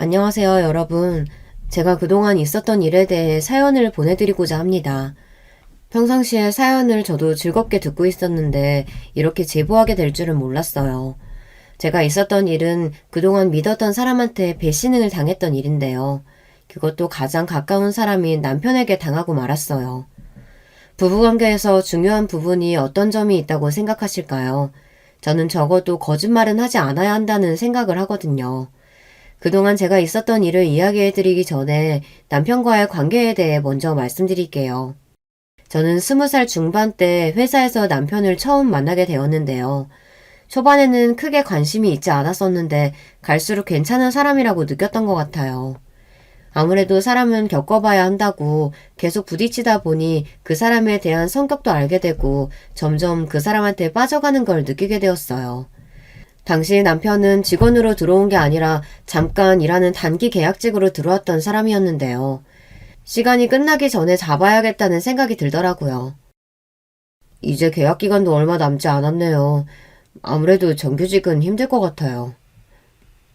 안녕하세요, 여러분. 제가 그동안 있었던 일에 대해 사연을 보내드리고자 합니다. 평상시에 사연을 저도 즐겁게 듣고 있었는데 이렇게 제보하게 될 줄은 몰랐어요. 제가 있었던 일은 그동안 믿었던 사람한테 배신을 당했던 일인데요. 그것도 가장 가까운 사람인 남편에게 당하고 말았어요. 부부관계에서 중요한 부분이 어떤 점이 있다고 생각하실까요? 저는 적어도 거짓말은 하지 않아야 한다는 생각을 하거든요. 그동안 제가 있었던 일을 이야기해드리기 전에 남편과의 관계에 대해 먼저 말씀드릴게요. 저는 20살 중반 때 회사에서 남편을 처음 만나게 되었는데요. 초반에는 크게 관심이 있지 않았었는데 갈수록 괜찮은 사람이라고 느꼈던 것 같아요. 아무래도 사람은 겪어봐야 한다고 계속 부딪히다 보니 그 사람에 대한 성격도 알게 되고 점점 그 사람한테 빠져가는 걸 느끼게 되었어요. 당시 남편은 직원으로 들어온 게 아니라 잠깐 일하는 단기 계약직으로 들어왔던 사람이었는데요. 시간이 끝나기 전에 잡아야겠다는 생각이 들더라고요. 이제 계약 기간도 얼마 남지 않았네요. 아무래도 정규직은 힘들 것 같아요.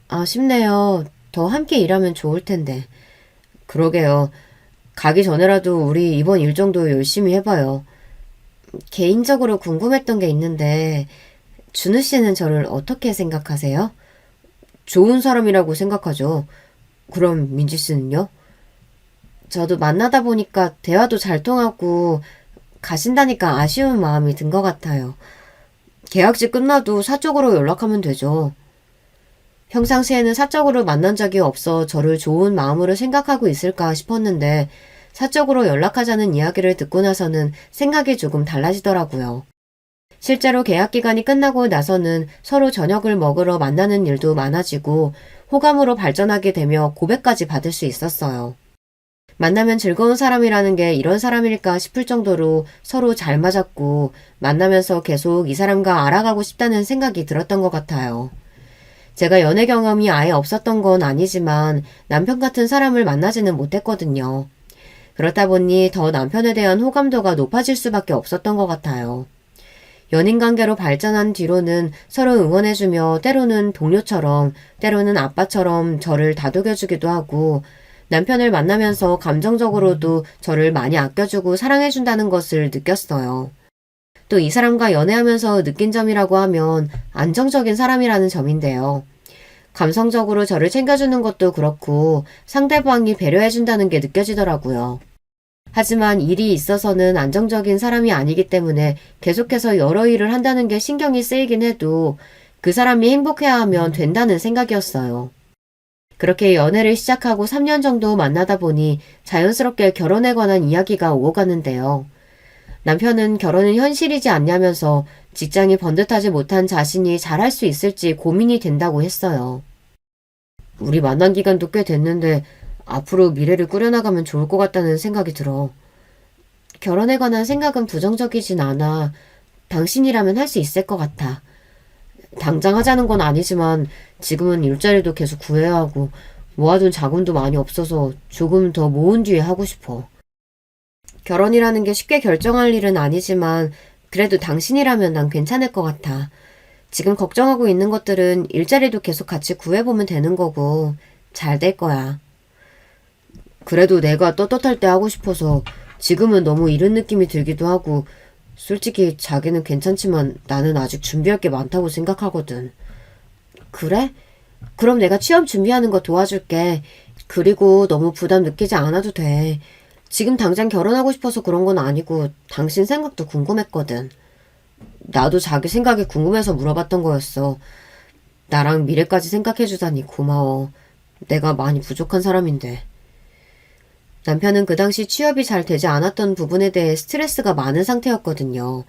아쉽네요. 더 함께 일하면 좋을 텐데. 그러게요. 가기 전에라도 우리 이번 일정도 열심히 해봐요. 개인적으로 궁금했던 게 있는데 준우 씨는 저를 어떻게 생각하세요? 좋은 사람이라고 생각하죠. 그럼 민지 씨는요? 저도 만나다 보니까 대화도 잘 통하고 가신다니까 아쉬운 마음이 든 것 같아요. 계약직 끝나도 사적으로 연락하면 되죠. 평상시에는 사적으로 만난 적이 없어 저를 좋은 마음으로 생각하고 있을까 싶었는데 사적으로 연락하자는 이야기를 듣고 나서는 생각이 조금 달라지더라고요. 실제로 계약 기간이 끝나고 나서는 서로 저녁을 먹으러 만나는 일도 많아지고 호감으로 발전하게 되며 고백까지 받을 수 있었어요. 만나면 즐거운 사람이라는 게 이런 사람일까 싶을 정도로 서로 잘 맞았고 만나면서 계속 이 사람과 알아가고 싶다는 생각이 들었던 것 같아요. 제가 연애 경험이 아예 없었던 건 아니지만 남편 같은 사람을 만나지는 못했거든요. 그렇다 보니 더 남편에 대한 호감도가 높아질 수밖에 없었던 것 같아요. 연인 관계로 발전한 뒤로는 서로 응원해주며 때로는 동료처럼 때로는 아빠처럼 저를 다독여주기도 하고 남편을 만나면서 감정적으로도 저를 많이 아껴주고 사랑해준다는 것을 느꼈어요. 또 이 사람과 연애하면서 느낀 점이라고 하면 안정적인 사람이라는 점인데요. 감성적으로 저를 챙겨주는 것도 그렇고 상대방이 배려해준다는 게 느껴지더라고요. 하지만 일이 있어서는 안정적인 사람이 아니기 때문에 계속해서 여러 일을 한다는 게 신경이 쓰이긴 해도 그 사람이 행복해야 하면 된다는 생각이었어요. 그렇게 연애를 시작하고 3년 정도 만나다 보니 자연스럽게 결혼에 관한 이야기가 오고 가는데요. 남편은 결혼은 현실이지 않냐면서 직장이 번듯하지 못한 자신이 잘할 수 있을지 고민이 된다고 했어요. 우리 만난 기간도 꽤 됐는데 앞으로 미래를 꾸려나가면 좋을 것 같다는 생각이 들어. 결혼에 관한 생각은 부정적이진 않아. 당신이라면 할 수 있을 것 같아. 당장 하자는 건 아니지만 지금은 일자리도 계속 구해야 하고 모아둔 자금도 많이 없어서 조금 더 모은 뒤에 하고 싶어. 결혼이라는 게 쉽게 결정할 일은 아니지만 그래도 당신이라면 난 괜찮을 것 같아. 지금 걱정하고 있는 것들은 일자리도 계속 같이 구해보면 되는 거고 잘 될 거야. 그래도 내가 떳떳할 때 하고 싶어서 지금은 너무 이른 느낌이 들기도 하고 솔직히 자기는 괜찮지만 나는 아직 준비할 게 많다고 생각하거든. 그래? 그럼 내가 취업 준비하는 거 도와줄게. 그리고 너무 부담 느끼지 않아도 돼. 지금 당장 결혼하고 싶어서 그런 건 아니고 당신 생각도 궁금했거든. 나도 자기 생각이 궁금해서 물어봤던 거였어. 나랑 미래까지 생각해주다니 고마워. 내가 많이 부족한 사람인데. 남편은 그 당시 취업이 잘 되지 않았던 부분에 대해 스트레스가 많은 상태였거든요.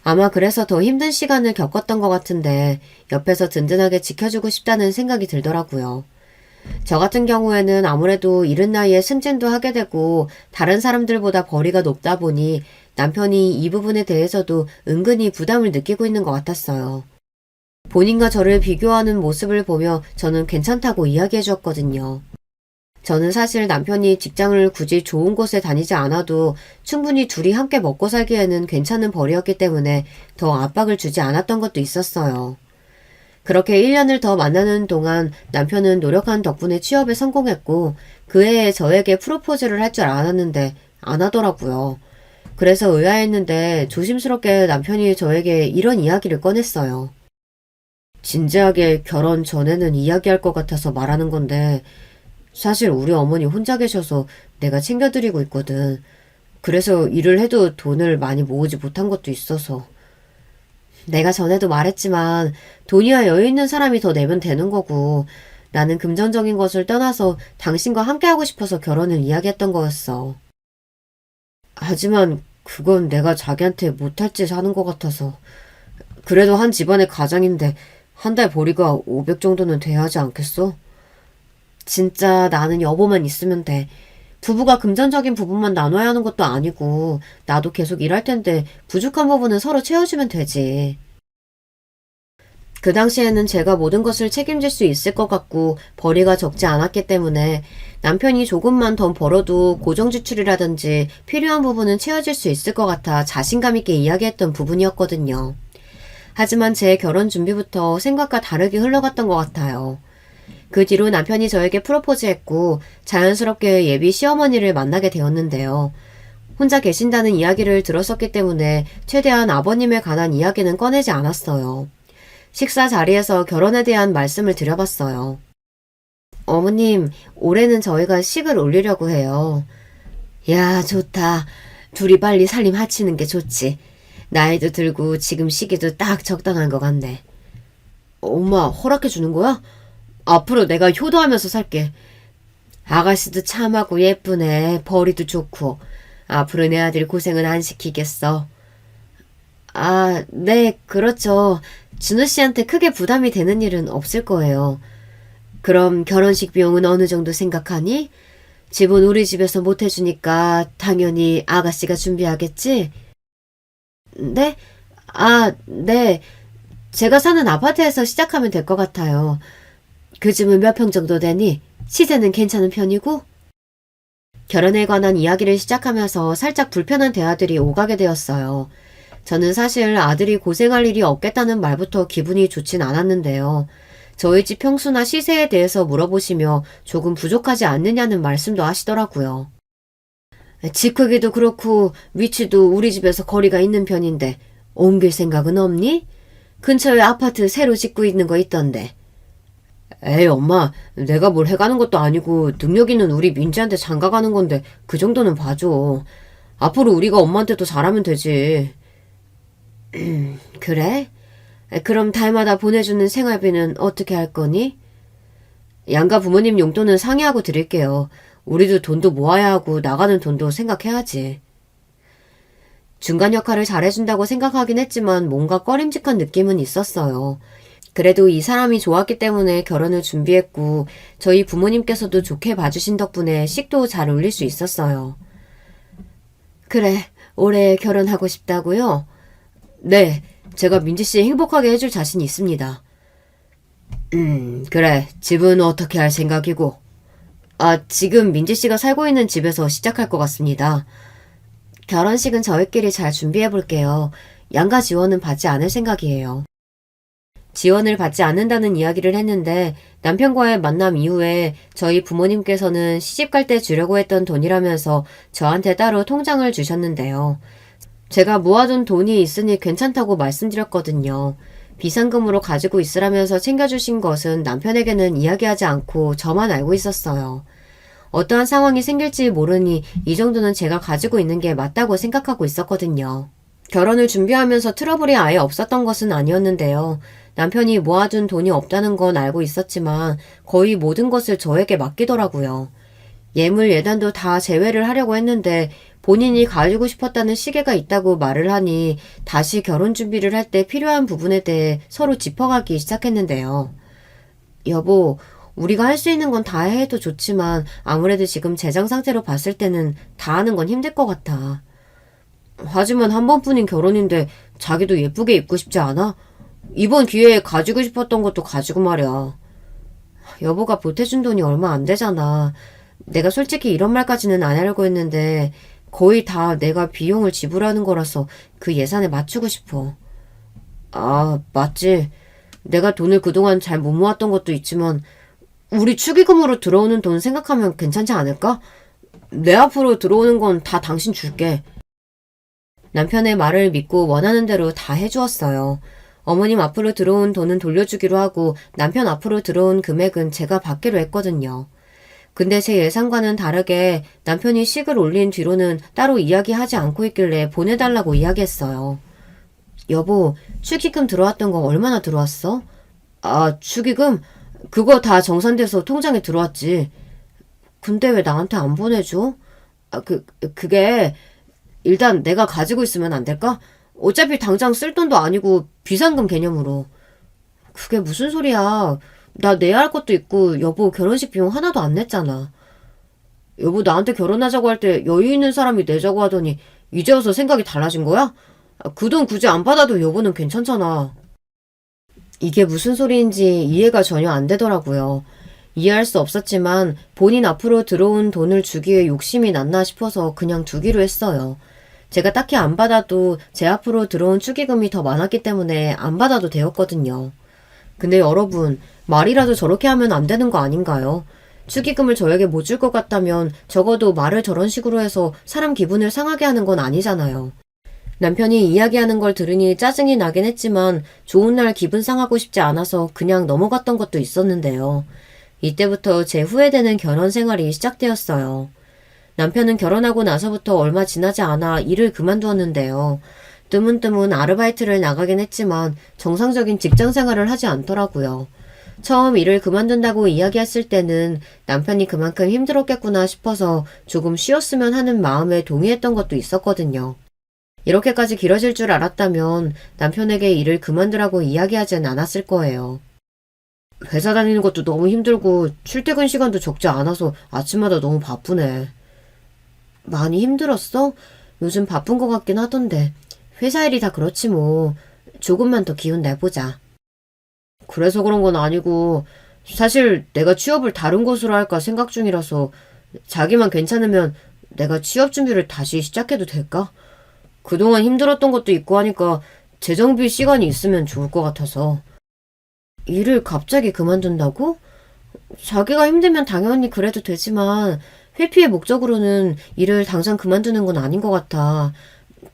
아마 그래서 더 힘든 시간을 겪었던 것 같은데 옆에서 든든하게 지켜주고 싶다는 생각이 들더라고요. 저 같은 경우에는 아무래도 이른 나이에 승진도 하게 되고 다른 사람들보다 벌이가 높다 보니 남편이 이 부분에 대해서도 은근히 부담을 느끼고 있는 것 같았어요. 본인과 저를 비교하는 모습을 보며 저는 괜찮다고 이야기해 주었거든요. 저는 사실 남편이 직장을 굳이 좋은 곳에 다니지 않아도 충분히 둘이 함께 먹고 살기에는 괜찮은 벌이었기 때문에 더 압박을 주지 않았던 것도 있었어요. 그렇게 1년을 더 만나는 동안 남편은 노력한 덕분에 취업에 성공했고 그 해에 저에게 프로포즈를 할 줄 알았는데 안 하더라고요. 그래서 의아했는데 조심스럽게 남편이 저에게 이런 이야기를 꺼냈어요. 진지하게 결혼 전에는 이야기할 것 같아서 말하는 건데 사실 우리 어머니 혼자 계셔서 내가 챙겨드리고 있거든. 그래서 일을 해도 돈을 많이 모으지 못한 것도 있어서. 내가 전에도 말했지만 돈이야 여유 있는 사람이 더 내면 되는 거고 나는 금전적인 것을 떠나서 당신과 함께하고 싶어서 결혼을 이야기했던 거였어. 하지만 그건 내가 자기한테 못할 짓 하는 것 같아서. 그래도 한 집안의 가장인데 한 달 벌이가 500 정도는 돼야 하지 않겠어? 진짜 나는 여보만 있으면 돼. 부부가 금전적인 부분만 나눠야 하는 것도 아니고 나도 계속 일할 텐데 부족한 부분은 서로 채워주면 되지. 그 당시에는 제가 모든 것을 책임질 수 있을 것 같고 벌이가 적지 않았기 때문에 남편이 조금만 더 벌어도 고정지출이라든지 필요한 부분은 채워질 수 있을 것 같아 자신감 있게 이야기했던 부분이었거든요. 하지만 제 결혼 준비부터 생각과 다르게 흘러갔던 것 같아요. 그 뒤로 남편이 저에게 프로포즈했고 자연스럽게 예비 시어머니를 만나게 되었는데요. 혼자 계신다는 이야기를 들었었기 때문에 최대한 아버님에 관한 이야기는 꺼내지 않았어요. 식사 자리에서 결혼에 대한 말씀을 드려봤어요. 어머님, 올해는 저희가 식을 올리려고 해요. 야, 좋다. 둘이 빨리 살림 하치는 게 좋지. 나이도 들고 지금 시기도 딱 적당한 것 같네. 엄마, 허락해 주는 거야? 앞으로 내가 효도하면서 살게. 아가씨도 참하고 예쁘네. 벌이도 좋고. 앞으로 내 아들 고생은 안 시키겠어. 아, 네, 그렇죠. 준호 씨한테 크게 부담이 되는 일은 없을 거예요. 그럼 결혼식 비용은 어느 정도 생각하니? 집은 우리 집에서 못 해주니까 당연히 아가씨가 준비하겠지? 네? 아, 네. 제가 사는 아파트에서 시작하면 될 것 같아요. 그 집은 몇 평 정도 되니? 시세는 괜찮은 편이고? 결혼에 관한 이야기를 시작하면서 살짝 불편한 대화들이 오가게 되었어요. 저는 사실 아들이 고생할 일이 없겠다는 말부터 기분이 좋진 않았는데요. 저희 집 평수나 시세에 대해서 물어보시며 조금 부족하지 않느냐는 말씀도 하시더라고요. 집 크기도 그렇고 위치도 우리 집에서 거리가 있는 편인데 옮길 생각은 없니? 근처에 아파트 새로 짓고 있는 거 있던데. 에이 엄마, 내가 뭘 해가는 것도 아니고 능력 있는 우리 민지한테 장가가는 건데 그 정도는 봐줘. 앞으로 우리가 엄마한테도 잘하면 되지. 그래? 그럼 달마다 보내주는 생활비는 어떻게 할 거니? 양가 부모님 용돈은 상의하고 드릴게요. 우리도 돈도 모아야 하고 나가는 돈도 생각해야지. 중간 역할을 잘해준다고 생각하긴 했지만 뭔가 꺼림직한 느낌은 있었어요. 그래도 이 사람이 좋았기 때문에 결혼을 준비했고 저희 부모님께서도 좋게 봐주신 덕분에 식도 잘 올릴 수 있었어요. 그래, 올해 결혼하고 싶다고요? 네, 제가 민지씨 행복하게 해줄 자신이 있습니다. 그래, 집은 어떻게 할 생각이고? 아, 지금 민지씨가 살고 있는 집에서 시작할 것 같습니다. 결혼식은 저희끼리 잘 준비해볼게요. 양가 지원은 받지 않을 생각이에요. 지원을 받지 않는다는 이야기를 했는데 남편과의 만남 이후에 저희 부모님께서는 시집갈 때 주려고 했던 돈이라면서 저한테 따로 통장을 주셨는데요. 제가 모아둔 돈이 있으니 괜찮다고 말씀드렸거든요. 비상금으로 가지고 있으라면서 챙겨주신 것은 남편에게는 이야기하지 않고 저만 알고 있었어요. 어떠한 상황이 생길지 모르니 이 정도는 제가 가지고 있는 게 맞다고 생각하고 있었거든요. 결혼을 준비하면서 트러블이 아예 없었던 것은 아니었는데요. 남편이 모아둔 돈이 없다는 건 알고 있었지만 거의 모든 것을 저에게 맡기더라고요. 예물 예단도 다 제외를 하려고 했는데 본인이 가지고 싶었다는 시계가 있다고 말을 하니 다시 결혼 준비를 할 때 필요한 부분에 대해 서로 짚어가기 시작했는데요. 여보, 우리가 할 수 있는 건 다 해도 좋지만 아무래도 지금 재정 상태로 봤을 때는 다 하는 건 힘들 것 같아. 하지만 한 번뿐인 결혼인데 자기도 예쁘게 입고 싶지 않아? 이번 기회에 가지고 싶었던 것도 가지고 말이야. 여보가 보태준 돈이 얼마 안 되잖아. 내가 솔직히 이런 말까지는 안 하려고 했는데 거의 다 내가 비용을 지불하는 거라서 그 예산에 맞추고 싶어. 아, 맞지. 내가 돈을 그동안 잘 못 모았던 것도 있지만 우리 축의금으로 들어오는 돈 생각하면 괜찮지 않을까? 내 앞으로 들어오는 건 다 당신 줄게. 남편의 말을 믿고 원하는 대로 다 해주었어요. 어머님 앞으로 들어온 돈은 돌려주기로 하고 남편 앞으로 들어온 금액은 제가 받기로 했거든요. 근데 제 예상과는 다르게 남편이 식을 올린 뒤로는 따로 이야기하지 않고 있길래 보내달라고 이야기했어요. 여보, 축의금 들어왔던 거 얼마나 들어왔어? 아, 축의금? 그거 다 정산돼서 통장에 들어왔지. 근데 왜 나한테 안 보내줘? 그게 일단 내가 가지고 있으면 안 될까? 어차피 당장 쓸 돈도 아니고 비상금 개념으로. 그게 무슨 소리야. 나 내야 할 것도 있고 여보 결혼식 비용 하나도 안 냈잖아. 여보 나한테 결혼하자고 할 때 여유 있는 사람이 내자고 하더니 이제 와서 생각이 달라진 거야? 그 돈 굳이 안 받아도 여보는 괜찮잖아. 이게 무슨 소리인지 이해가 전혀 안 되더라고요. 이해할 수 없었지만 본인 앞으로 들어온 돈을 주기에 욕심이 났나 싶어서 그냥 두기로 했어요. 제가 딱히 안 받아도 제 앞으로 들어온 축의금이 더 많았기 때문에 안 받아도 되었거든요. 근데 여러분, 말이라도 저렇게 하면 안 되는 거 아닌가요? 축의금을 저에게 못 줄 것 같다면 적어도 말을 저런 식으로 해서 사람 기분을 상하게 하는 건 아니잖아요. 남편이 이야기하는 걸 들으니 짜증이 나긴 했지만 좋은 날 기분 상하고 싶지 않아서 그냥 넘어갔던 것도 있었는데요. 이때부터 제 후회되는 결혼 생활이 시작되었어요. 남편은 결혼하고 나서부터 얼마 지나지 않아 일을 그만두었는데요. 뜨문뜨문 아르바이트를 나가긴 했지만 정상적인 직장 생활을 하지 않더라고요. 처음 일을 그만둔다고 이야기했을 때는 남편이 그만큼 힘들었겠구나 싶어서 조금 쉬었으면 하는 마음에 동의했던 것도 있었거든요. 이렇게까지 길어질 줄 알았다면 남편에게 일을 그만두라고 이야기하진 않았을 거예요. 회사 다니는 것도 너무 힘들고 출퇴근 시간도 적지 않아서 아침마다 너무 바쁘네. 많이 힘들었어? 요즘 바쁜 것 같긴 하던데. 회사 일이 다 그렇지 뭐. 조금만 더 기운 내보자. 그래서 그런 건 아니고 사실 내가 취업을 다른 곳으로 할까 생각 중이라서 자기만 괜찮으면 내가 취업 준비를 다시 시작해도 될까? 그동안 힘들었던 것도 있고 하니까 재정비 시간이 있으면 좋을 것 같아서. 일을 갑자기 그만둔다고? 자기가 힘들면 당연히 그래도 되지만 회피의 목적으로는 일을 당장 그만두는 건 아닌 것 같아.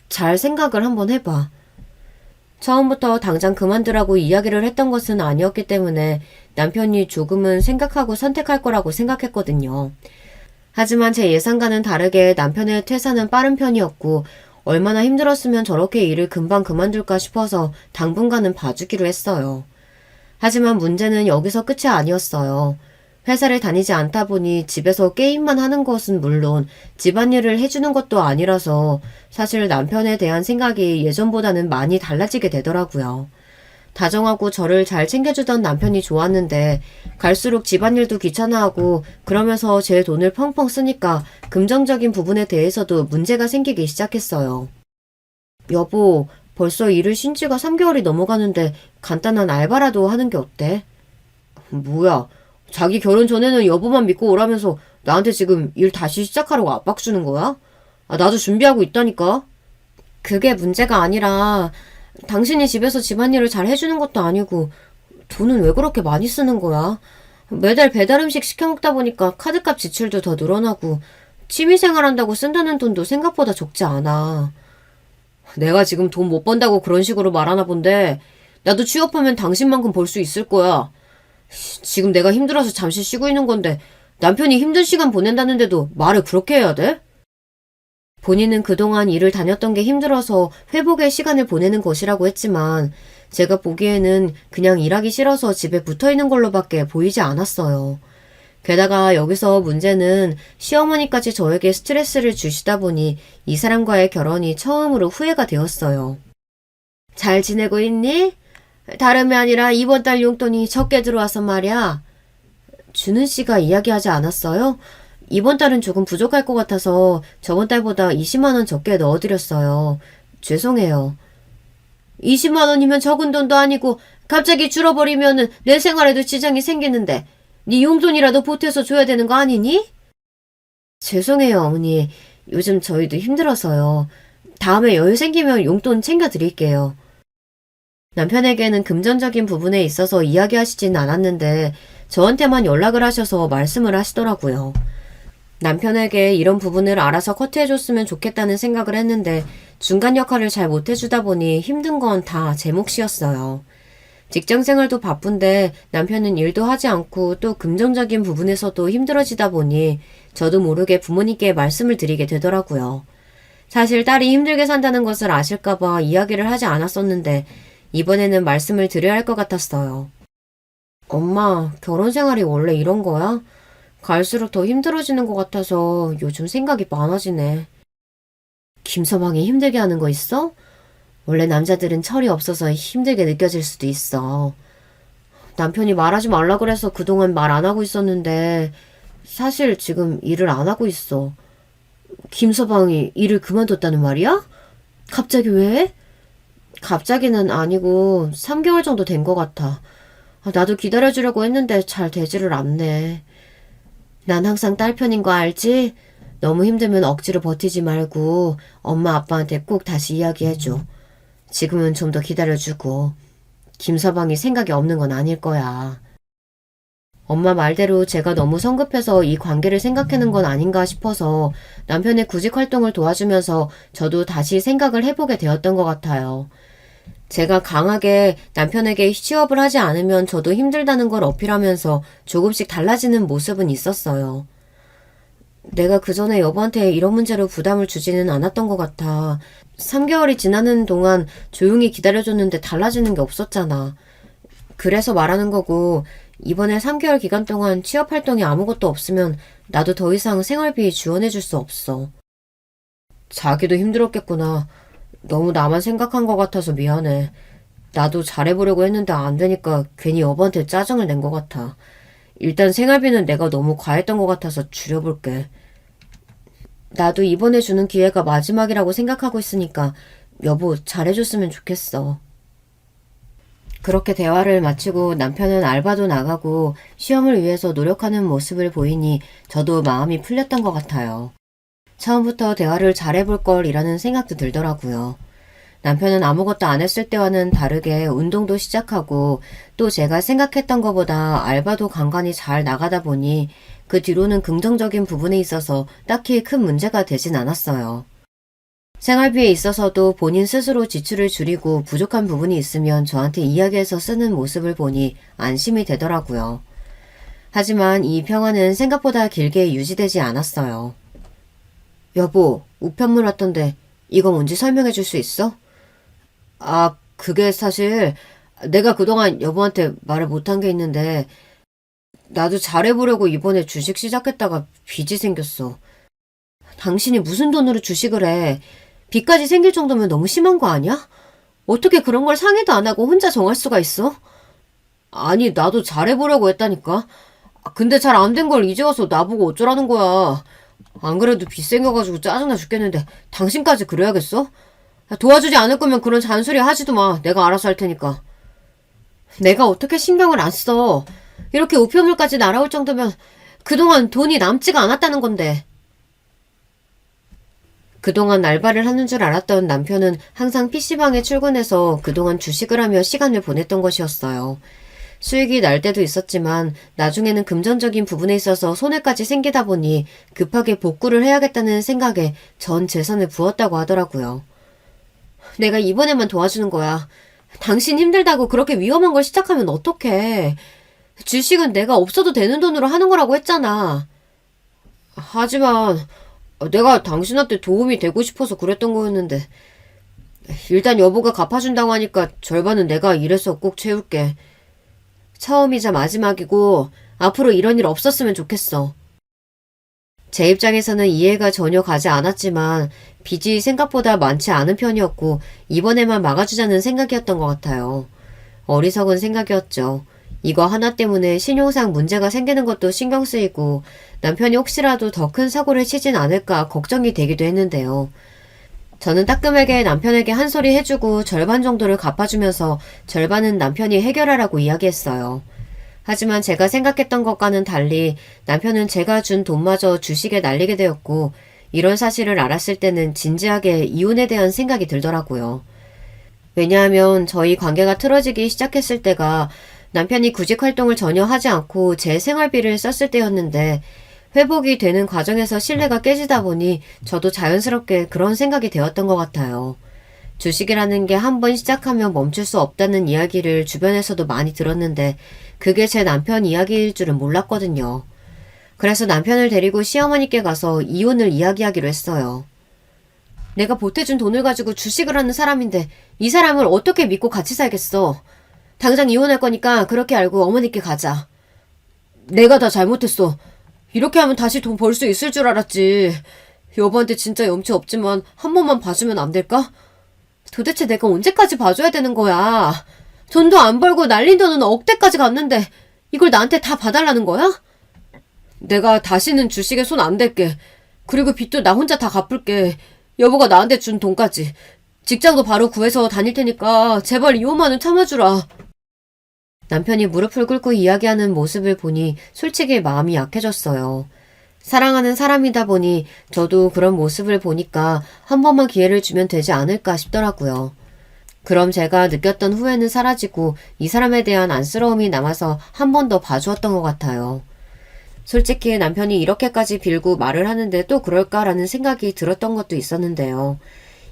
잘 생각을 한번 해봐. 처음부터 당장 그만두라고 이야기를 했던 것은 아니었기 때문에 남편이 조금은 생각하고 선택할 거라고 생각했거든요. 하지만 제 예상과는 다르게 남편의 퇴사는 빠른 편이었고 얼마나 힘들었으면 저렇게 일을 금방 그만둘까 싶어서 당분간은 봐주기로 했어요. 하지만 문제는 여기서 끝이 아니었어요. 회사를 다니지 않다 보니 집에서 게임만 하는 것은 물론 집안일을 해주는 것도 아니라서 사실 남편에 대한 생각이 예전보다는 많이 달라지게 되더라고요. 다정하고 저를 잘 챙겨주던 남편이 좋았는데 갈수록 집안일도 귀찮아하고 그러면서 제 돈을 펑펑 쓰니까 금전적인 부분에 대해서도 문제가 생기기 시작했어요. 여보, 벌써 일을 쉰 지가 3개월이 넘어가는데 간단한 알바라도 하는 게 어때? 뭐야? 자기 결혼 전에는 여보만 믿고 오라면서 나한테 지금 일 다시 시작하라고 압박 주는 거야? 나도 준비하고 있다니까. 그게 문제가 아니라 당신이 집에서 집안일을 잘 해주는 것도 아니고 돈은 왜 그렇게 많이 쓰는 거야? 매달 배달 음식 시켜 먹다 보니까 카드값 지출도 더 늘어나고 취미생활 한다고 쓴다는 돈도 생각보다 적지 않아. 내가 지금 돈 못 번다고 그런 식으로 말하나 본데 나도 취업하면 당신만큼 벌 수 있을 거야. 지금 내가 힘들어서 잠시 쉬고 있는 건데 남편이 힘든 시간 보낸다는데도 말을 그렇게 해야 돼? 본인은 그동안 일을 다녔던 게 힘들어서 회복의 시간을 보내는 것이라고 했지만 제가 보기에는 그냥 일하기 싫어서 집에 붙어있는 걸로밖에 보이지 않았어요. 게다가 여기서 문제는 시어머니까지 저에게 스트레스를 주시다 보니 이 사람과의 결혼이 처음으로 후회가 되었어요. 잘 지내고 있니? 다름이 아니라 이번 달 용돈이 적게 들어와서 말이야. 준은 씨가 이야기하지 않았어요? 이번 달은 조금 부족할 것 같아서 저번 달보다 20만 원 적게 넣어드렸어요. 죄송해요. 20만 원이면 적은 돈도 아니고 갑자기 줄어버리면은 내 생활에도 지장이 생기는데 네 용돈이라도 보태서 줘야 되는 거 아니니? 죄송해요, 어머니. 요즘 저희도 힘들어서요. 다음에 여유 생기면 용돈 챙겨드릴게요. 남편에게는 금전적인 부분에 있어서 이야기하시진 않았는데 저한테만 연락을 하셔서 말씀을 하시더라고요. 남편에게 이런 부분을 알아서 커트해줬으면 좋겠다는 생각을 했는데 중간 역할을 잘 못해주다 보니 힘든 건 다 제 몫이었어요. 직장 생활도 바쁜데 남편은 일도 하지 않고 또 금전적인 부분에서도 힘들어지다 보니 저도 모르게 부모님께 말씀을 드리게 되더라고요. 사실 딸이 힘들게 산다는 것을 아실까봐 이야기를 하지 않았었는데 이번에는 말씀을 드려야 할 것 같았어요. 엄마, 결혼 생활이 원래 이런 거야? 갈수록 더 힘들어지는 것 같아서 요즘 생각이 많아지네. 김서방이 힘들게 하는 거 있어? 원래 남자들은 철이 없어서 힘들게 느껴질 수도 있어. 남편이 말하지 말라 그래서 그동안 말 안 하고 있었는데 사실 지금 일을 안 하고 있어. 김서방이 일을 그만뒀다는 말이야? 갑자기 왜? 갑자기는 아니고 3개월 정도 된 것 같아. 나도 기다려주려고 했는데 잘 되지를 않네. 난 항상 딸 편인 거 알지? 너무 힘들면 억지로 버티지 말고 엄마 아빠한테 꼭 다시 이야기해줘. 지금은 좀 더 기다려주고. 김서방이 생각이 없는 건 아닐 거야. 엄마 말대로 제가 너무 성급해서 이 관계를 생각하는 건 아닌가 싶어서 남편의 구직 활동을 도와주면서 저도 다시 생각을 해보게 되었던 것 같아요. 제가 강하게 남편에게 취업을 하지 않으면 저도 힘들다는 걸 어필하면서 조금씩 달라지는 모습은 있었어요. 내가 그 전에 여보한테 이런 문제로 부담을 주지는 않았던 것 같아. 3개월이 지나는 동안 조용히 기다려줬는데 달라지는 게 없었잖아. 그래서 말하는 거고 이번에 3개월 기간 동안 취업 활동이 아무것도 없으면 나도 더 이상 생활비 지원해줄 수 없어. 자기도 힘들었겠구나. 너무 나만 생각한 것 같아서 미안해. 나도 잘해보려고 했는데 안 되니까 괜히 여보한테 짜증을 낸 것 같아. 일단 생활비는 내가 너무 과했던 것 같아서 줄여볼게. 나도 이번에 주는 기회가 마지막이라고 생각하고 있으니까 여보 잘해줬으면 좋겠어. 그렇게 대화를 마치고 남편은 알바도 나가고 시험을 위해서 노력하는 모습을 보이니 저도 마음이 풀렸던 것 같아요. 처음부터 대화를 잘해볼 걸이라는 생각도 들더라고요. 남편은 아무것도 안 했을 때와는 다르게 운동도 시작하고 또 제가 생각했던 것보다 알바도 간간히 잘 나가다 보니 그 뒤로는 긍정적인 부분에 있어서 딱히 큰 문제가 되진 않았어요. 생활비에 있어서도 본인 스스로 지출을 줄이고 부족한 부분이 있으면 저한테 이야기해서 쓰는 모습을 보니 안심이 되더라고요. 하지만 이 평화는 생각보다 길게 유지되지 않았어요. 여보, 우편물 왔던데 이거 뭔지 설명해 줄 수 있어? 그게 사실 내가 그동안 여보한테 말을 못한 게 있는데 나도 잘해보려고 이번에 주식 시작했다가 빚이 생겼어. 당신이 무슨 돈으로 주식을 해? 빚까지 생길 정도면 너무 심한 거 아니야? 어떻게 그런 걸 상의도 안 하고 혼자 정할 수가 있어? 아니, 나도 잘해보려고 했다니까. 근데 잘 안 된 걸 이제 와서 나보고 어쩌라는 거야. 안 그래도 빚 생겨가지고 짜증나 죽겠는데 당신까지 그래야겠어? 도와주지 않을 거면 그런 잔소리 하지도 마. 내가 알아서 할 테니까. 내가 어떻게 신경을 안 써. 이렇게 우편물까지 날아올 정도면 그동안 돈이 남지가 않았다는 건데. 그동안 알바를 하는 줄 알았던 남편은 항상 PC방에 출근해서 그동안 주식을 하며 시간을 보냈던 것이었어요. 수익이 날 때도 있었지만 나중에는 금전적인 부분에 있어서 손해까지 생기다 보니 급하게 복구를 해야겠다는 생각에 전 재산을 부었다고 하더라고요. 내가 이번에만 도와주는 거야. 당신 힘들다고 그렇게 위험한 걸 시작하면 어떡해. 주식은 내가 없어도 되는 돈으로 하는 거라고 했잖아. 하지만 내가 당신한테 도움이 되고 싶어서 그랬던 거였는데 일단 여보가 갚아준다고 하니까 절반은 내가 일해서 꼭 채울게. 처음이자 마지막이고 앞으로 이런 일 없었으면 좋겠어. 제 입장에서는 이해가 전혀 가지 않았지만 빚이 생각보다 많지 않은 편이었고 이번에만 막아주자는 생각이었던 것 같아요. 어리석은 생각이었죠. 이거 하나 때문에 신용상 문제가 생기는 것도 신경 쓰이고 남편이 혹시라도 더 큰 사고를 치진 않을까 걱정이 되기도 했는데요. 저는 따끔하게 남편에게 한 소리 해주고 절반 정도를 갚아주면서 절반은 남편이 해결하라고 이야기했어요. 하지만 제가 생각했던 것과는 달리 남편은 제가 준 돈마저 주식에 날리게 되었고 이런 사실을 알았을 때는 진지하게 이혼에 대한 생각이 들더라고요. 왜냐하면 저희 관계가 틀어지기 시작했을 때가 남편이 구직 활동을 전혀 하지 않고 제 생활비를 썼을 때였는데 회복이 되는 과정에서 신뢰가 깨지다 보니 저도 자연스럽게 그런 생각이 되었던 것 같아요. 주식이라는 게 한 번 시작하면 멈출 수 없다는 이야기를 주변에서도 많이 들었는데 그게 제 남편 이야기일 줄은 몰랐거든요. 그래서 남편을 데리고 시어머니께 가서 이혼을 이야기하기로 했어요. 내가 보태준 돈을 가지고 주식을 하는 사람인데 이 사람을 어떻게 믿고 같이 살겠어. 당장 이혼할 거니까 그렇게 알고 어머니께 가자. 내가 다 잘못했어. 이렇게 하면 다시 돈 벌 수 있을 줄 알았지. 여보한테 진짜 염치 없지만 한 번만 봐주면 안 될까? 도대체 내가 언제까지 봐줘야 되는 거야? 돈도 안 벌고 날린 돈은 억대까지 갔는데 이걸 나한테 다 봐달라는 거야? 내가 다시는 주식에 손 안 댈게. 그리고 빚도 나 혼자 다 갚을게. 여보가 나한테 준 돈까지. 직장도 바로 구해서 다닐 테니까 제발 이혼만은 참아주라. 남편이 무릎을 꿇고 이야기하는 모습을 보니 솔직히 마음이 약해졌어요. 사랑하는 사람이다 보니 저도 그런 모습을 보니까 한 번만 기회를 주면 되지 않을까 싶더라고요. 그럼 제가 느꼈던 후회는 사라지고 이 사람에 대한 안쓰러움이 남아서 한 번 더 봐주었던 것 같아요. 솔직히 남편이 이렇게까지 빌고 말을 하는데 또 그럴까라는 생각이 들었던 것도 있었는데요.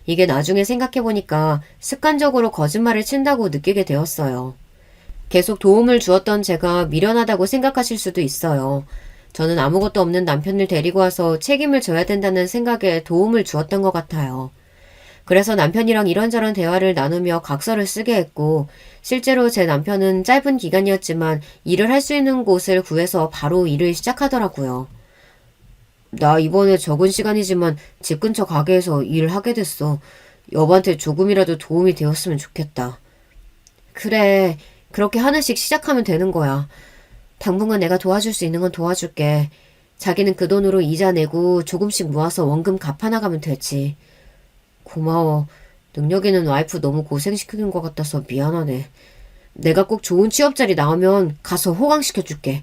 이게 나중에 생각해보니까 습관적으로 거짓말을 친다고 느끼게 되었어요. 계속 도움을 주었던 제가 미련하다고 생각하실 수도 있어요. 저는 아무것도 없는 남편을 데리고 와서 책임을 져야 된다는 생각에 도움을 주었던 것 같아요. 그래서 남편이랑 이런저런 대화를 나누며 각서를 쓰게 했고 실제로 제 남편은 짧은 기간이었지만 일을 할 수 있는 곳을 구해서 바로 일을 시작하더라고요. 나 이번에 적은 시간이지만 집 근처 가게에서 일을 하게 됐어. 여보한테 조금이라도 도움이 되었으면 좋겠다. 그래, 그렇게 하나씩 시작하면 되는 거야. 당분간 내가 도와줄 수 있는 건 도와줄게. 자기는 그 돈으로 이자 내고 조금씩 모아서 원금 갚아나가면 되지. 고마워. 능력 있는 와이프 너무 고생시키는 것 같아서 미안하네. 내가 꼭 좋은 취업 자리 나오면 가서 호강시켜줄게.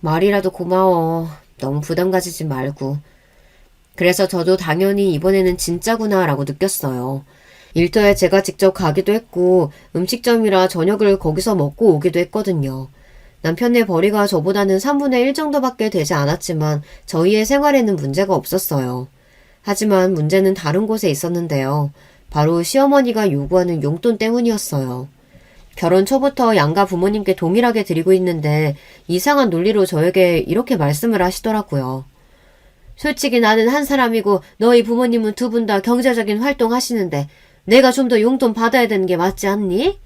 말이라도 고마워. 너무 부담 가지지 말고. 그래서 저도 당연히 이번에는 진짜구나 라고 느꼈어요. 일터에 제가 직접 가기도 했고 음식점이라 저녁을 거기서 먹고 오기도 했거든요. 남편네 벌이가 저보다는 3분의 1 정도밖에 되지 않았지만 저희의 생활에는 문제가 없었어요. 하지만 문제는 다른 곳에 있었는데요. 바로 시어머니가 요구하는 용돈 때문이었어요. 결혼 초부터 양가 부모님께 동일하게 드리고 있는데 이상한 논리로 저에게 이렇게 말씀을 하시더라고요. 솔직히 나는 한 사람이고 너희 부모님은 두 분 다 경제적인 활동 하시는데 내가 좀 더 용돈 받아야 되는 게 맞지 않니?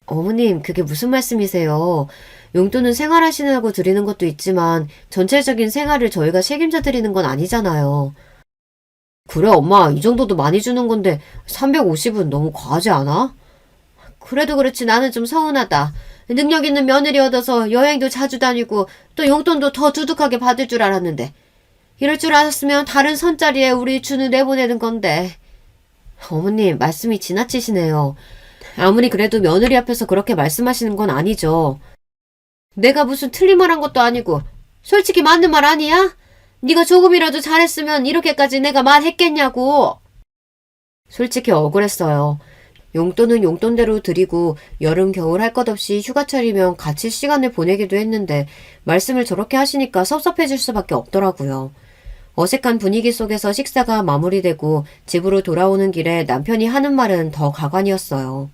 어머님, 그게 무슨 말씀이세요? 용돈은 생활하시느라고 드리는 것도 있지만 전체적인 생활을 저희가 책임져 드리는 건 아니잖아요. 그래, 엄마, 이 정도도 많이 주는 건데 350은 너무 과하지 않아? 그래도 그렇지 나는 좀 서운하다. 능력 있는 며느리 얻어서 여행도 자주 다니고 또 용돈도 더 두둑하게 받을 줄 알았는데 이럴 줄 알았으면 다른 선자리에 우리 준우 내보내는 건데. 어머님, 말씀이 지나치시네요. 아무리 그래도 며느리 앞에서 그렇게 말씀하시는 건 아니죠. 내가 무슨 틀린 말 한 것도 아니고 솔직히 맞는 말 아니야? 네가 조금이라도 잘했으면 이렇게까지 내가 말했겠냐고. 솔직히 억울했어요. 용돈은 용돈대로 드리고 여름 겨울 할 것 없이 휴가철이면 같이 시간을 보내기도 했는데 말씀을 저렇게 하시니까 섭섭해질 수밖에 없더라고요. 어색한 분위기 속에서 식사가 마무리되고 집으로 돌아오는 길에 남편이 하는 말은 더 가관이었어요.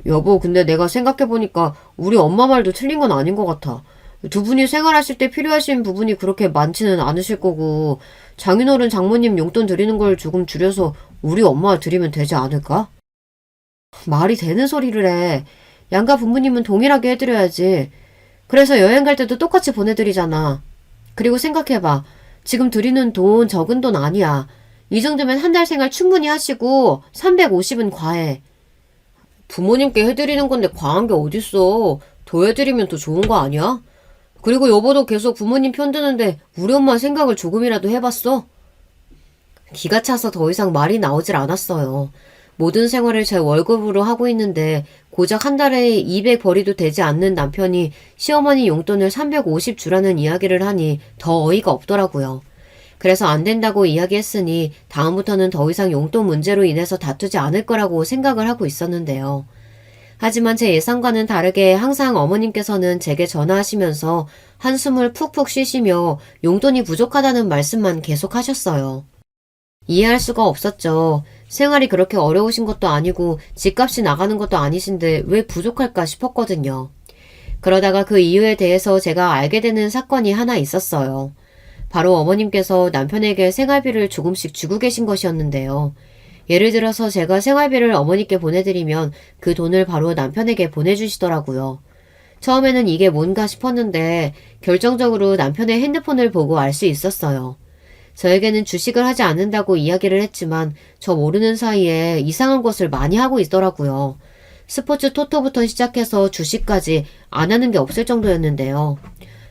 여보, 근데 내가 생각해보니까 우리 엄마 말도 틀린 건 아닌 것 같아. 두 분이 생활하실 때 필요하신 부분이 그렇게 많지는 않으실 거고 장인어른 장모님 용돈 드리는 걸 조금 줄여서 우리 엄마 드리면 되지 않을까? 말이 되는 소리를 해. 양가 부모님은 동일하게 해드려야지. 그래서 여행 갈 때도 똑같이 보내드리잖아. 그리고 생각해봐. 지금 드리는 돈 적은 돈 아니야. 이 정도면 한 달 생활 충분히 하시고 350은 과해. 부모님께 해드리는 건데 과한 게 어딨어. 더 해드리면 더 좋은 거 아니야? 그리고 여보도 계속 부모님 편드는데 우리 엄마 생각을 조금이라도 해봤어? 기가 차서 더 이상 말이 나오질 않았어요. 모든 생활을 제 월급으로 하고 있는데 고작 한 달에 200 벌이도 되지 않는 남편이 시어머니 용돈을 350 주라는 이야기를 하니 더 어이가 없더라고요. 그래서 안 된다고 이야기했으니 다음부터는 더 이상 용돈 문제로 인해서 다투지 않을 거라고 생각을 하고 있었는데요. 하지만 제 예상과는 다르게 항상 어머님께서는 제게 전화하시면서 한숨을 푹푹 쉬시며 용돈이 부족하다는 말씀만 계속 하셨어요. 이해할 수가 없었죠. 생활이 그렇게 어려우신 것도 아니고 집값이 나가는 것도 아니신데 왜 부족할까 싶었거든요. 그러다가 그 이유에 대해서 제가 알게 되는 사건이 하나 있었어요. 바로 어머님께서 남편에게 생활비를 조금씩 주고 계신 것이었는데요. 예를 들어서 제가 생활비를 어머니께 보내드리면 그 돈을 바로 남편에게 보내주시더라고요. 처음에는 이게 뭔가 싶었는데 결정적으로 남편의 핸드폰을 보고 알 수 있었어요. 저에게는 주식을 하지 않는다고 이야기를 했지만 저 모르는 사이에 이상한 것을 많이 하고 있더라고요. 스포츠 토토부터 시작해서 주식까지 안 하는 게 없을 정도였는데요.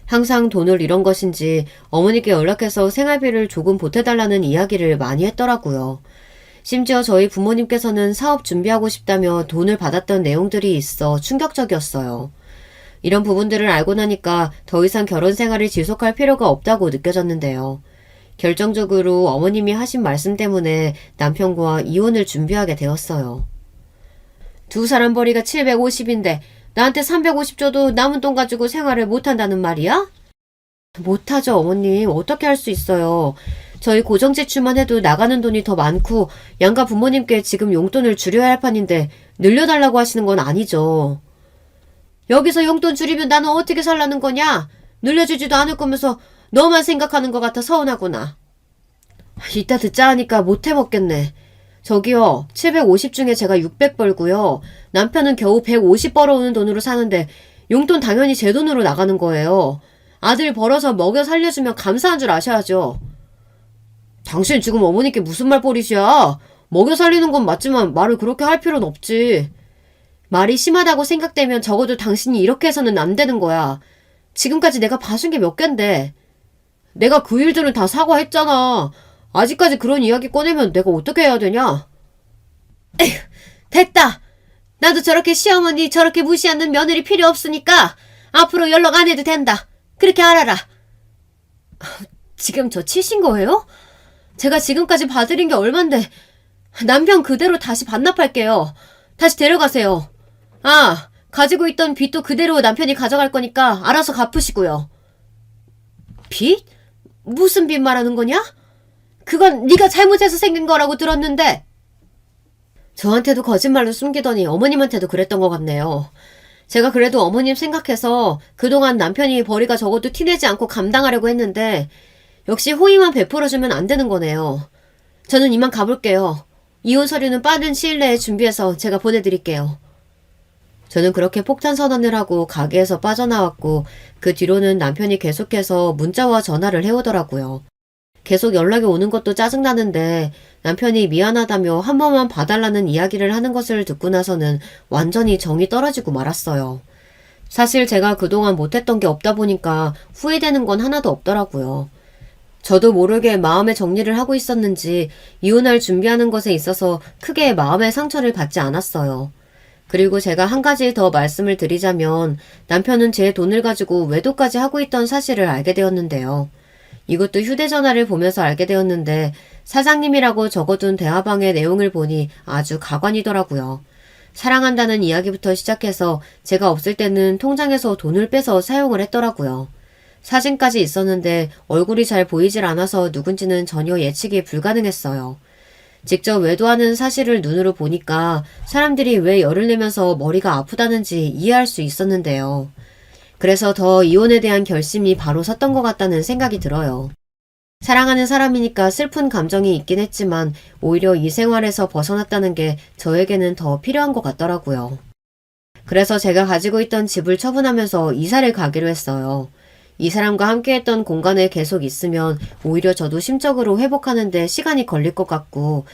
항상 돈을 잃은 것인지 어머니께 연락해서 생활비를 조금 보태달라는 이야기를 많이 했더라고요. 심지어 저희 부모님께서는 사업 준비하고 싶다며 돈을 받았던 내용들이 있어 충격적이었어요. 이런 부분들을 알고 나니까 더 이상 결혼 생활을 지속할 필요가 없다고 느껴졌는데요. 결정적으로 어머님이 하신 말씀 때문에 남편과 이혼을 준비하게 되었어요. 두 사람 벌이가 750인데 나한테 350 줘도 남은 돈 가지고 생활을 못한다는 말이야? 못하죠, 어머님. 어떻게 할 수 있어요. 저희 고정 지출만 해도 나가는 돈이 더 많고 양가 부모님께 지금 용돈을 줄여야 할 판인데 늘려달라고 하시는 건 아니죠. 여기서 용돈 줄이면 나는 어떻게 살라는 거냐? 늘려주지도 않을 거면서 너만 생각하는 것 같아 서운하구나. 이따 듣자 하니까 못 해먹겠네. 저기요, 750 중에 제가 600 벌고요. 남편은 겨우 150 벌어오는 돈으로 사는데 용돈 당연히 제 돈으로 나가는 거예요. 아들 벌어서 먹여 살려주면 감사한 줄 아셔야죠. 당신 지금 어머니께 무슨 말버릇이야? 먹여 살리는 건 맞지만 말을 그렇게 할 필요는 없지. 말이 심하다고 생각되면 적어도 당신이 이렇게 해서는 안 되는 거야. 지금까지 내가 봐준 게 몇 갠데. 내가 그 일들은 다 사과했잖아. 아직까지 그런 이야기 꺼내면 내가 어떻게 해야 되냐? 에휴, 됐다. 나도 저렇게 시어머니 저렇게 무시하는 며느리 필요 없으니까 앞으로 연락 안 해도 된다. 그렇게 알아라. 지금 저 치신 거예요? 제가 지금까지 봐드린 게 얼만데 남편 그대로 다시 반납할게요. 다시 데려가세요. 아, 가지고 있던 빚도 그대로 남편이 가져갈 거니까 알아서 갚으시고요. 빚? 무슨 빚 말하는 거냐? 그건 네가 잘못해서 생긴 거라고 들었는데. 저한테도 거짓말로 숨기더니 어머님한테도 그랬던 것 같네요. 제가 그래도 어머님 생각해서 그동안 남편이 벌이가 적어도 티내지 않고 감당하려고 했는데 역시 호의만 베풀어주면 안 되는 거네요. 저는 이만 가볼게요. 이혼 서류는 빠른 시일 내에 준비해서 제가 보내드릴게요. 저는 그렇게 폭탄 선언을 하고 가게에서 빠져나왔고 그 뒤로는 남편이 계속해서 문자와 전화를 해오더라고요. 계속 연락이 오는 것도 짜증나는데 남편이 미안하다며 한 번만 봐달라는 이야기를 하는 것을 듣고 나서는 완전히 정이 떨어지고 말았어요. 사실 제가 그동안 못했던 게 없다 보니까 후회되는 건 하나도 없더라고요. 저도 모르게 마음의 정리를 하고 있었는지 이혼할 준비하는 것에 있어서 크게 마음의 상처를 받지 않았어요. 그리고 제가 한 가지 더 말씀을 드리자면 남편은 제 돈을 가지고 외도까지 하고 있던 사실을 알게 되었는데요. 이것도 휴대전화를 보면서 알게 되었는데 사장님이라고 적어둔 대화방의 내용을 보니 아주 가관이더라고요. 사랑한다는 이야기부터 시작해서 제가 없을 때는 통장에서 돈을 빼서 사용을 했더라고요. 사진까지 있었는데 얼굴이 잘 보이질 않아서 누군지는 전혀 예측이 불가능했어요. 직접 외도하는 사실을 눈으로 보니까 사람들이 왜 열을 내면서 머리가 아프다는지 이해할 수 있었는데요. 그래서 더 이혼에 대한 결심이 바로 섰던 것 같다는 생각이 들어요. 사랑하는 사람이니까 슬픈 감정이 있긴 했지만 오히려 이 생활에서 벗어났다는 게 저에게는 더 필요한 것 같더라고요. 그래서 제가 가지고 있던 집을 처분하면서 이사를 가기로 했어요. 이 사람과 함께했던 공간에 계속 있으면 오히려 저도 심적으로 회복하는데 시간이 걸릴 것 같고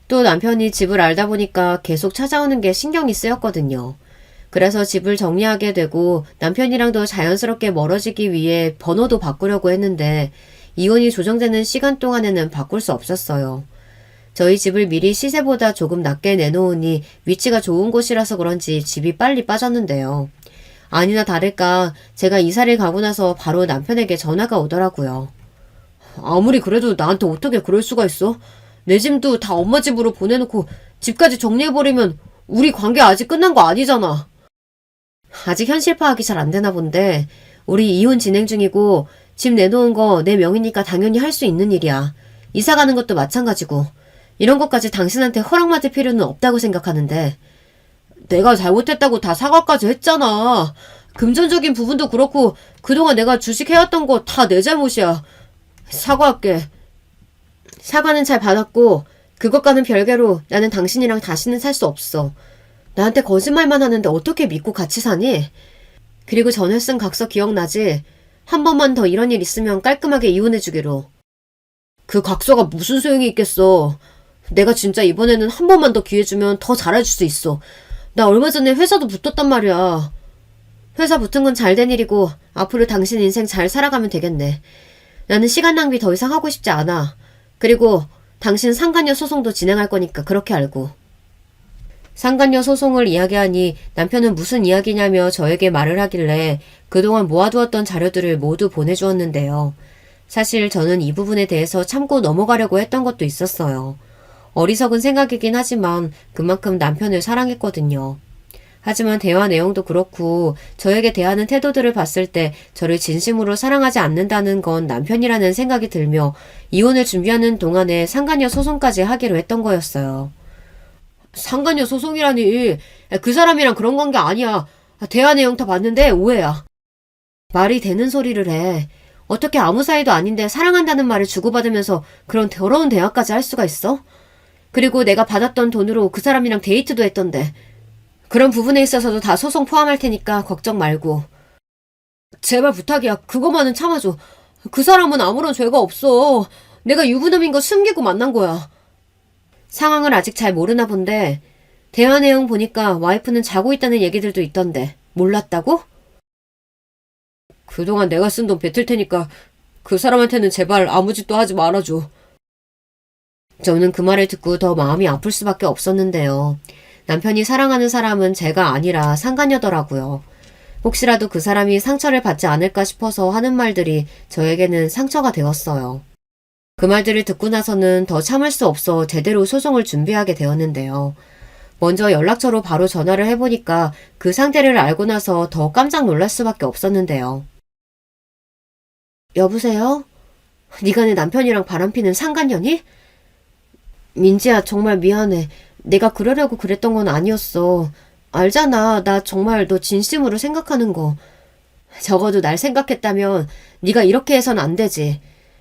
또 남편이 집을 알다 보니까 계속 찾아오는 게 신경이 쓰였거든요. 그래서 집을 정리하게 되고 남편이랑도 자연스럽게 멀어지기 위해 번호도 바꾸려고 했는데 이혼이 조정되는 시간 동안에는 바꿀 수 없었어요. 저희 집을 미리 시세보다 조금 낮게 내놓으니 위치가 좋은 곳이라서 그런지 집이 빨리 빠졌는데요. 아니나 다를까 제가 이사를 가고 나서 바로 남편에게 전화가 오더라고요. 아무리 그래도 나한테 어떻게 그럴 수가 있어? 내 짐도 다 엄마 집으로 보내놓고 집까지 정리해버리면 우리 관계 아직 끝난 거 아니잖아. 아직 현실 파악이 잘 안 되나 본데 우리 이혼 진행 중이고 집 내놓은 거 내 명의니까 당연히 할 수 있는 일이야. 이사 가는 것도 마찬가지고 이런 것까지 당신한테 허락받을 필요는 없다고 생각하는데 내가 잘못했다고 다 사과까지 했잖아. 금전적인 부분도 그렇고 그동안 내가 주식해왔던 거 다 내 잘못이야. 사과할게. 사과는 잘 받았고 그것과는 별개로 나는 당신이랑 다시는 살 수 없어. 나한테 거짓말만 하는데 어떻게 믿고 같이 사니? 그리고 전에 쓴 각서 기억나지? 한 번만 더 이런 일 있으면 깔끔하게 이혼해주기로. 그 각서가 무슨 소용이 있겠어. 내가 진짜 이번에는 한 번만 더 기회 주면 더 잘해줄 수 있어. 나 얼마 전에 회사도 붙었단 말이야. 회사 붙은 건 잘 된 일이고 앞으로 당신 인생 잘 살아가면 되겠네. 나는 시간 낭비 더 이상 하고 싶지 않아. 그리고 당신 상간녀 소송도 진행할 거니까 그렇게 알고. 상간녀 소송을 이야기하니 남편은 무슨 이야기냐며 저에게 말을 하길래 그동안 모아두었던 자료들을 모두 보내주었는데요. 사실 저는 이 부분에 대해서 참고 넘어가려고 했던 것도 있었어요. 어리석은 생각이긴 하지만 그만큼 남편을 사랑했거든요. 하지만 대화 내용도 그렇고 저에게 대하는 태도들을 봤을 때 저를 진심으로 사랑하지 않는다는 건 남편이라는 생각이 들며 이혼을 준비하는 동안에 상간녀 소송까지 하기로 했던 거였어요. 상간녀 소송이라니. 그 사람이랑 그런 관계 아니야. 대화 내용 다 봤는데 오해야. 말이 되는 소리를 해. 어떻게 아무 사이도 아닌데 사랑한다는 말을 주고받으면서 그런 더러운 대화까지 할 수가 있어? 그리고 내가 받았던 돈으로 그 사람이랑 데이트도 했던데. 그런 부분에 있어서도 다 소송 포함할 테니까 걱정 말고. 제발 부탁이야. 그거만은 참아줘. 그 사람은 아무런 죄가 없어. 내가 유부남인 거 숨기고 만난 거야. 상황을 아직 잘 모르나 본데 대화 내용 보니까 와이프는 자고 있다는 얘기들도 있던데 몰랐다고? 그동안 내가 쓴 돈 뱉을 테니까 그 사람한테는 제발 아무 짓도 하지 말아줘. 저는 그 말을 듣고 더 마음이 아플 수밖에 없었는데요. 남편이 사랑하는 사람은 제가 아니라 상간녀더라고요. 혹시라도 그 사람이 상처를 받지 않을까 싶어서 하는 말들이 저에게는 상처가 되었어요. 그 말들을 듣고 나서는 더 참을 수 없어 제대로 소송을 준비하게 되었는데요. 먼저 연락처로 바로 전화를 해보니까 그 상태를 알고 나서 더 깜짝 놀랄 수밖에 없었는데요. 여보세요? 네가 내 남편이랑 바람피는 상간녀니? 민지야, 정말 미안해. 내가 그러려고 그랬던 건 아니었어. 알잖아. 나 정말 너 진심으로 생각하는 거. 적어도 날 생각했다면 네가 이렇게 해선 안 되지.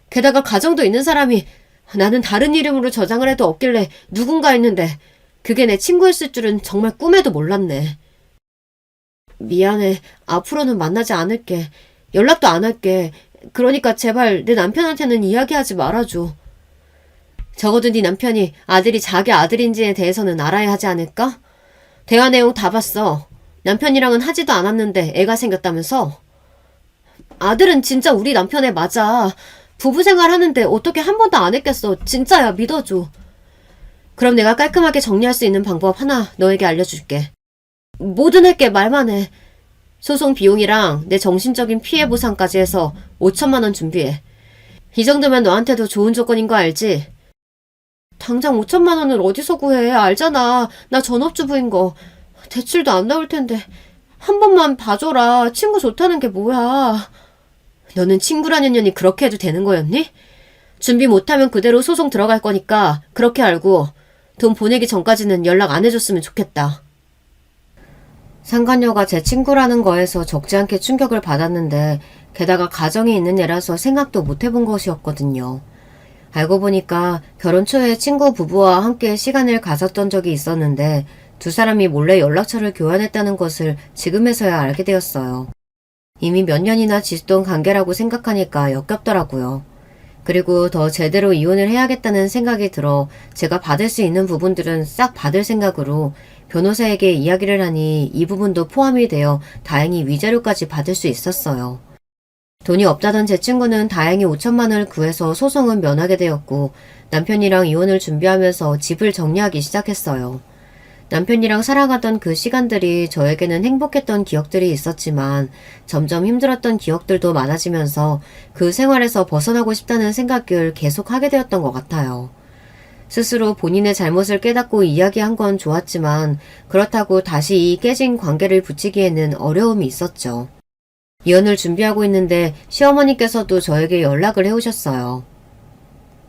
게다가 가정도 있는 사람이 나는 다른 이름으로 저장을 해도 없길래 누군가 했는데 그게 내 친구였을 줄은 정말 꿈에도 몰랐네. 미안해. 앞으로는 만나지 않을게. 연락도 안 할게. 그러니까 제발 내 남편한테는 이야기하지 말아줘. 적어도 네 남편이 아들이 자기 아들인지에 대해서는 알아야 하지 않을까? 대화 내용 다 봤어. 남편이랑은 하지도 않았는데 애가 생겼다면서? 아들은 진짜 우리 남편애 맞아. 부부 생활하는데 어떻게 한 번도 안 했겠어. 진짜야, 믿어줘. 그럼 내가 깔끔하게 정리할 수 있는 방법 하나 너에게 알려줄게. 뭐든 할게. 말만 해. 소송 비용이랑 내 정신적인 피해 보상까지 해서 5천만 원 준비해. 이 정도면 너한테도 좋은 조건인 거 알지? 당장 5천만 원을 어디서 구해. 알잖아. 나 전업주부인 거. 대출도 안 나올 텐데. 한 번만 봐줘라. 친구 좋다는 게 뭐야. 너는 친구라는 년이 그렇게 해도 되는 거였니? 준비 못하면 그대로 소송 들어갈 거니까 그렇게 알고 돈 보내기 전까지는 연락 안 해줬으면 좋겠다. 상간녀가 제 친구라는 거에서 적지 않게 충격을 받았는데 게다가 가정이 있는 애라서 생각도 못 해본 것이었거든요. 알고 보니까 결혼 초에 친구 부부와 함께 시간을 가졌던 적이 있었는데 두 사람이 몰래 연락처를 교환했다는 것을 지금에서야 알게 되었어요. 이미 몇 년이나 지속된 관계라고 생각하니까 역겹더라고요. 그리고 더 제대로 이혼을 해야겠다는 생각이 들어 제가 받을 수 있는 부분들은 싹 받을 생각으로 변호사에게 이야기를 하니 이 부분도 포함이 되어 다행히 위자료까지 받을 수 있었어요. 돈이 없다던 제 친구는 다행히 5천만 원을 구해서 소송은 면하게 되었고 남편이랑 이혼을 준비하면서 집을 정리하기 시작했어요. 남편이랑 살아가던 그 시간들이 저에게는 행복했던 기억들이 있었지만 점점 힘들었던 기억들도 많아지면서 그 생활에서 벗어나고 싶다는 생각을 계속 하게 되었던 것 같아요. 스스로 본인의 잘못을 깨닫고 이야기한 건 좋았지만 그렇다고 다시 이 깨진 관계를 붙이기에는 어려움이 있었죠. 이혼을 준비하고 있는데 시어머니께서도 저에게 연락을 해오셨어요.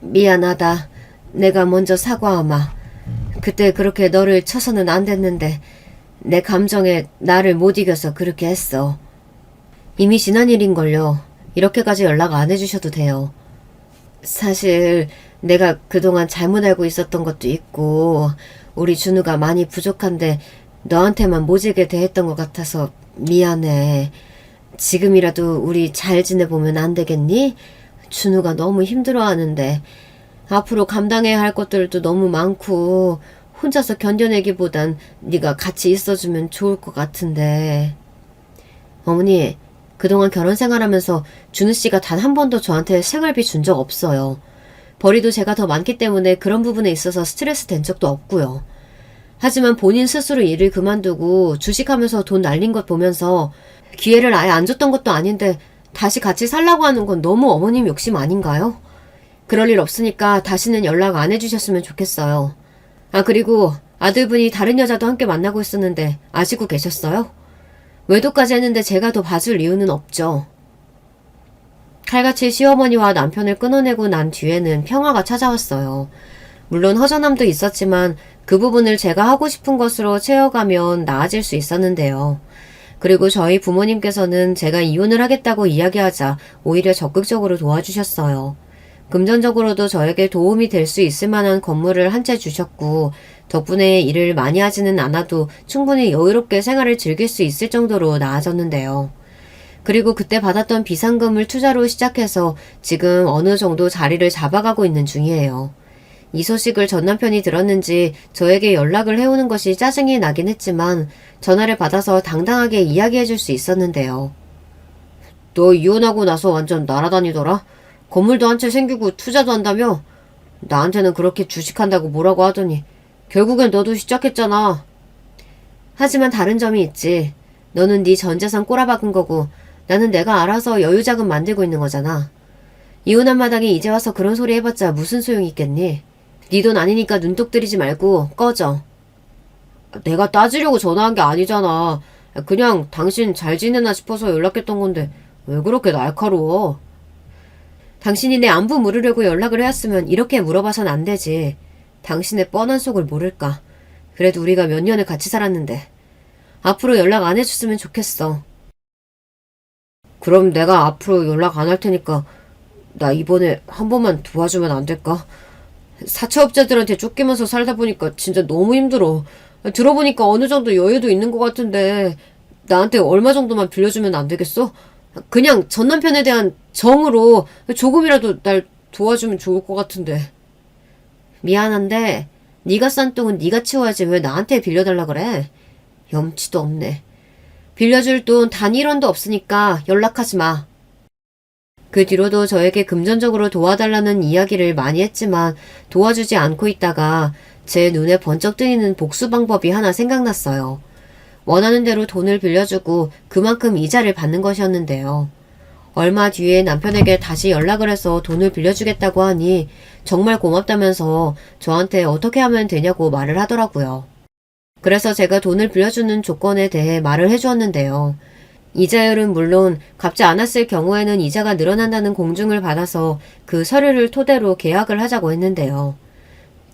미안하다. 내가 먼저 사과하마. 그때 그렇게 너를 쳐서는 안 됐는데 내 감정에 나를 못 이겨서 그렇게 했어. 이미 지난 일인걸요. 이렇게까지 연락 안 해주셔도 돼요. 사실 내가 그동안 잘못 알고 있었던 것도 있고 우리 준우가 많이 부족한데 너한테만 모질게 대했던 것 같아서 미안해. 지금이라도 우리 잘 지내보면 안 되겠니? 준우가 너무 힘들어하는데 앞으로 감당해야 할 것들도 너무 많고 혼자서 견뎌내기보단 네가 같이 있어주면 좋을 것 같은데. 어머니, 그동안 결혼 생활하면서 준우 씨가 단 한 번도 저한테 생활비 준 적 없어요. 벌이도 제가 더 많기 때문에 그런 부분에 있어서 스트레스 된 적도 없고요. 하지만 본인 스스로 일을 그만두고 주식하면서 돈 날린 것 보면서 기회를 아예 안 줬던 것도 아닌데 다시 같이 살라고 하는 건 너무 어머님 욕심 아닌가요? 그럴 일 없으니까 다시는 연락 안 해주셨으면 좋겠어요. 아, 그리고 아들분이 다른 여자도 함께 만나고 있었는데 아시고 계셨어요? 외도까지 했는데 제가 더 봐줄 이유는 없죠. 칼같이 시어머니와 남편을 끊어내고 난 뒤에는 평화가 찾아왔어요. 물론 허전함도 있었지만 그 부분을 제가 하고 싶은 것으로 채워가면 나아질 수 있었는데요. 그리고 저희 부모님께서는 제가 이혼을 하겠다고 이야기하자 오히려 적극적으로 도와주셨어요. 금전적으로도 저에게 도움이 될 수 있을 만한 건물을 한 채 주셨고 덕분에 일을 많이 하지는 않아도 충분히 여유롭게 생활을 즐길 수 있을 정도로 나아졌는데요. 그리고 그때 받았던 비상금을 투자로 시작해서 지금 어느 정도 자리를 잡아가고 있는 중이에요. 이 소식을 전 남편이 들었는지 저에게 연락을 해오는 것이 짜증이 나긴 했지만 전화를 받아서 당당하게 이야기해줄 수 있었는데요. 너 이혼하고 나서 완전 날아다니더라? 건물도 한 채 생기고 투자도 한다며? 나한테는 그렇게 주식한다고 뭐라고 하더니 결국엔 너도 시작했잖아. 하지만 다른 점이 있지. 너는 네 전 재산 꼬라박은 거고 나는 내가 알아서 여유자금 만들고 있는 거잖아. 이혼한 마당에 이제 와서 그런 소리 해봤자 무슨 소용이 있겠니? 네 돈 아니니까 눈독 들이지 말고 꺼져. 내가 따지려고 전화한 게 아니잖아. 그냥 당신 잘 지내나 싶어서 연락했던 건데 왜 그렇게 날카로워? 당신이 내 안부 물으려고 연락을 해왔으면 이렇게 물어봐선 안 되지. 당신의 뻔한 속을 모를까. 그래도 우리가 몇 년을 같이 살았는데. 앞으로 연락 안 해줬으면 좋겠어. 그럼 내가 앞으로 연락 안 할 테니까 나 이번에 한 번만 도와주면 안 될까? 사채업자들한테 쫓기면서 살다 보니까 진짜 너무 힘들어. 들어보니까 어느 정도 여유도 있는 것 같은데 나한테 얼마 정도만 빌려주면 안 되겠어? 그냥 전 남편에 대한 정으로 조금이라도 날 도와주면 좋을 것 같은데. 미안한데 네가 싼 똥은 네가 치워야지 왜 나한테 빌려달라 그래? 염치도 없네. 빌려줄 돈 단 1원도 없으니까 연락하지 마. 그 뒤로도 저에게 금전적으로 도와달라는 이야기를 많이 했지만 도와주지 않고 있다가 제 눈에 번쩍 뜨이는 복수 방법이 하나 생각났어요. 원하는 대로 돈을 빌려주고 그만큼 이자를 받는 것이었는데요. 얼마 뒤에 남편에게 다시 연락을 해서 돈을 빌려주겠다고 하니 정말 고맙다면서 저한테 어떻게 하면 되냐고 말을 하더라고요. 그래서 제가 돈을 빌려주는 조건에 대해 말을 해주었는데요. 이자율은 물론 갚지 않았을 경우에는 이자가 늘어난다는 공증을 받아서 그 서류를 토대로 계약을 하자고 했는데요.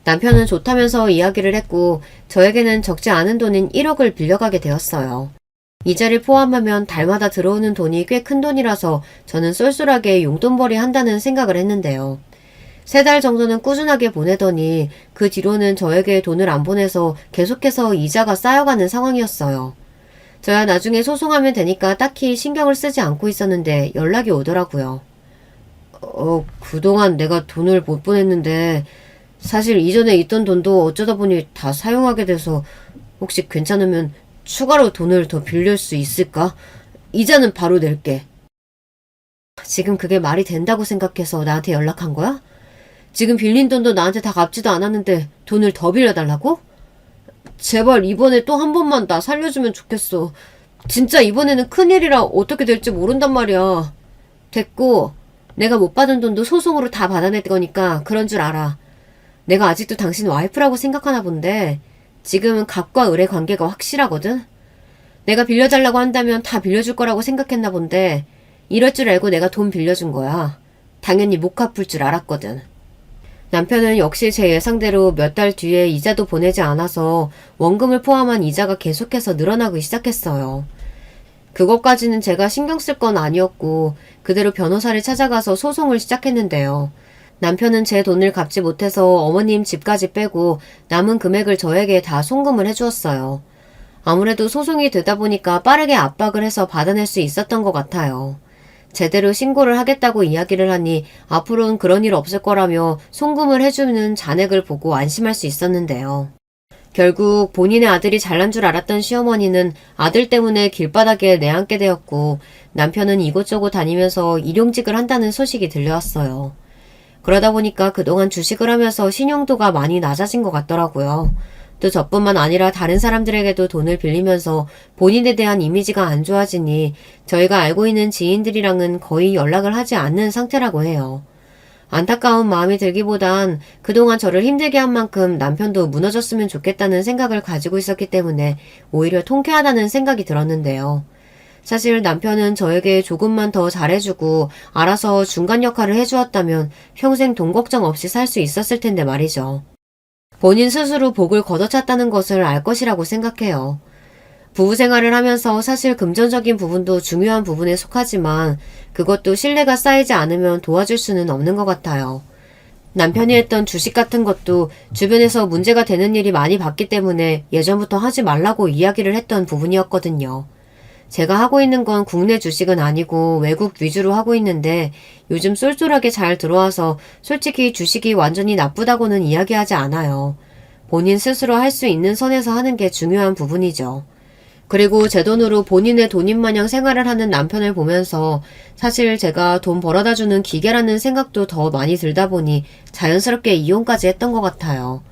남편은 좋다면서 이야기를 했고 저에게는 적지 않은 돈인 1억을 빌려가게 되었어요. 이자를 포함하면 달마다 들어오는 돈이 꽤 큰 돈이라서 저는 쏠쏠하게 용돈벌이 한다는 생각을 했는데요. 3달 정도는 꾸준하게 보내더니 그 뒤로는 저에게 돈을 안 보내서 계속해서 이자가 쌓여가는 상황이었어요. 저야 나중에 소송하면 되니까 딱히 신경을 쓰지 않고 있었는데 연락이 오더라고요. 그동안 내가 돈을 못 보냈는데 사실 이전에 있던 돈도 어쩌다 보니 다 사용하게 돼서 혹시 괜찮으면 추가로 돈을 더 빌릴 수 있을까? 이자는 바로 낼게. 지금 그게 말이 된다고 생각해서 나한테 연락한 거야? 지금 빌린 돈도 나한테 다 갚지도 않았는데 돈을 더 빌려달라고? 제발 이번에 또 한 번만 나 살려주면 좋겠어. 진짜 이번에는 큰일이라 어떻게 될지 모른단 말이야. 됐고, 내가 못 받은 돈도 소송으로 다 받아낼 거니까 그런 줄 알아. 내가 아직도 당신 와이프라고 생각하나 본데 지금은 갑과 을의 관계가 확실하거든? 내가 빌려달라고 한다면 다 빌려줄 거라고 생각했나 본데 이럴 줄 알고 내가 돈 빌려준 거야. 당연히 못 갚을 줄 알았거든. 남편은 역시 제 예상대로 몇 달 뒤에 이자도 보내지 않아서 원금을 포함한 이자가 계속해서 늘어나기 시작했어요. 그것까지는 제가 신경 쓸 건 아니었고 그대로 변호사를 찾아가서 소송을 시작했는데요. 남편은 제 돈을 갚지 못해서 어머님 집까지 빼고 남은 금액을 저에게 다 송금을 해주었어요. 아무래도 소송이 되다 보니까 빠르게 압박을 해서 받아낼 수 있었던 것 같아요. 제대로 신고를 하겠다고 이야기를 하니 앞으로는 그런 일 없을 거라며 송금을 해주는 잔액을 보고 안심할 수 있었는데요. 결국 본인의 아들이 잘난 줄 알았던 시어머니는 아들 때문에 길바닥에 내앉게 되었고 남편은 이곳저곳 다니면서 일용직을 한다는 소식이 들려왔어요. 그러다 보니까 그동안 주식을 하면서 신용도가 많이 낮아진 것 같더라고요. 또 저뿐만 아니라 다른 사람들에게도 돈을 빌리면서 본인에 대한 이미지가 안 좋아지니 저희가 알고 있는 지인들이랑은 거의 연락을 하지 않는 상태라고 해요. 안타까운 마음이 들기보단 그동안 저를 힘들게 한 만큼 남편도 무너졌으면 좋겠다는 생각을 가지고 있었기 때문에 오히려 통쾌하다는 생각이 들었는데요. 사실 남편은 저에게 조금만 더 잘해주고 알아서 중간 역할을 해주었다면 평생 돈 걱정 없이 살 수 있었을 텐데 말이죠. 본인 스스로 복을 걷어찼다는 것을 알 것이라고 생각해요. 부부 생활을 하면서 사실 금전적인 부분도 중요한 부분에 속하지만 그것도 신뢰가 쌓이지 않으면 도와줄 수는 없는 것 같아요. 남편이 했던 주식 같은 것도 주변에서 문제가 되는 일이 많이 봤기 때문에 예전부터 하지 말라고 이야기를 했던 부분이었거든요. 제가 하고 있는 건 국내 주식은 아니고 외국 위주로 하고 있는데 요즘 쏠쏠하게 잘 들어와서 솔직히 주식이 완전히 나쁘다고는 이야기하지 않아요. 본인 스스로 할 수 있는 선에서 하는 게 중요한 부분이죠. 그리고 제 돈으로 본인의 돈인 마냥 생활을 하는 남편을 보면서 사실 제가 돈 벌어다주는 기계라는 생각도 더 많이 들다 보니 자연스럽게 이혼까지 했던 것 같아요.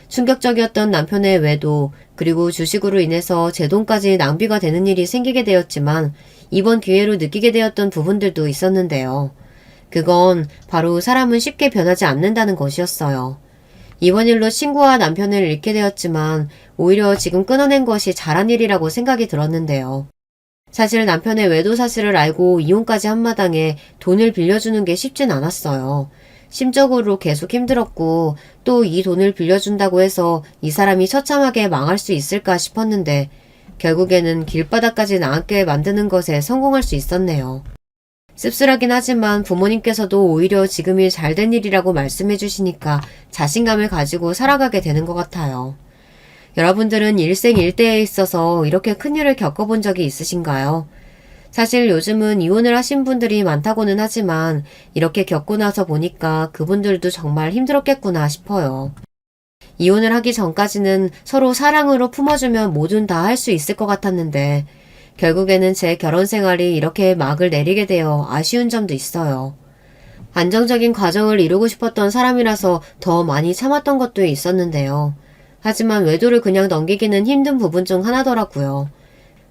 충격적이었던 남편의 외도, 그리고 주식으로 인해서 제 돈까지 낭비가 되는 일이 생기게 되었지만 이번 기회로 느끼게 되었던 부분들도 있었는데요. 그건 바로 사람은 쉽게 변하지 않는다는 것이었어요. 이번 일로 친구와 남편을 잃게 되었지만 오히려 지금 끊어낸 것이 잘한 일이라고 생각이 들었는데요. 사실 남편의 외도 사실을 알고 이혼까지 한 마당에 돈을 빌려주는 게 쉽진 않았어요. 심적으로 계속 힘들었고 또 이 돈을 빌려준다고 해서 이 사람이 처참하게 망할 수 있을까 싶었는데 결국에는 길바닥까지 나앉게 만드는 것에 성공할 수 있었네요. 씁쓸하긴 하지만 부모님께서도 오히려 지금이 잘된 일이라고 말씀해 주시니까 자신감을 가지고 살아가게 되는 것 같아요. 여러분들은 일생일대에 있어서 이렇게 큰일을 겪어본 적이 있으신가요? 사실 요즘은 이혼을 하신 분들이 많다고는 하지만 이렇게 겪고 나서 보니까 그분들도 정말 힘들었겠구나 싶어요. 이혼을 하기 전까지는 서로 사랑으로 품어주면 뭐든 다 할 수 있을 것 같았는데 결국에는 제 결혼 생활이 이렇게 막을 내리게 되어 아쉬운 점도 있어요. 안정적인 가정을 이루고 싶었던 사람이라서 더 많이 참았던 것도 있었는데요. 하지만 외도를 그냥 넘기기는 힘든 부분 중 하나더라고요.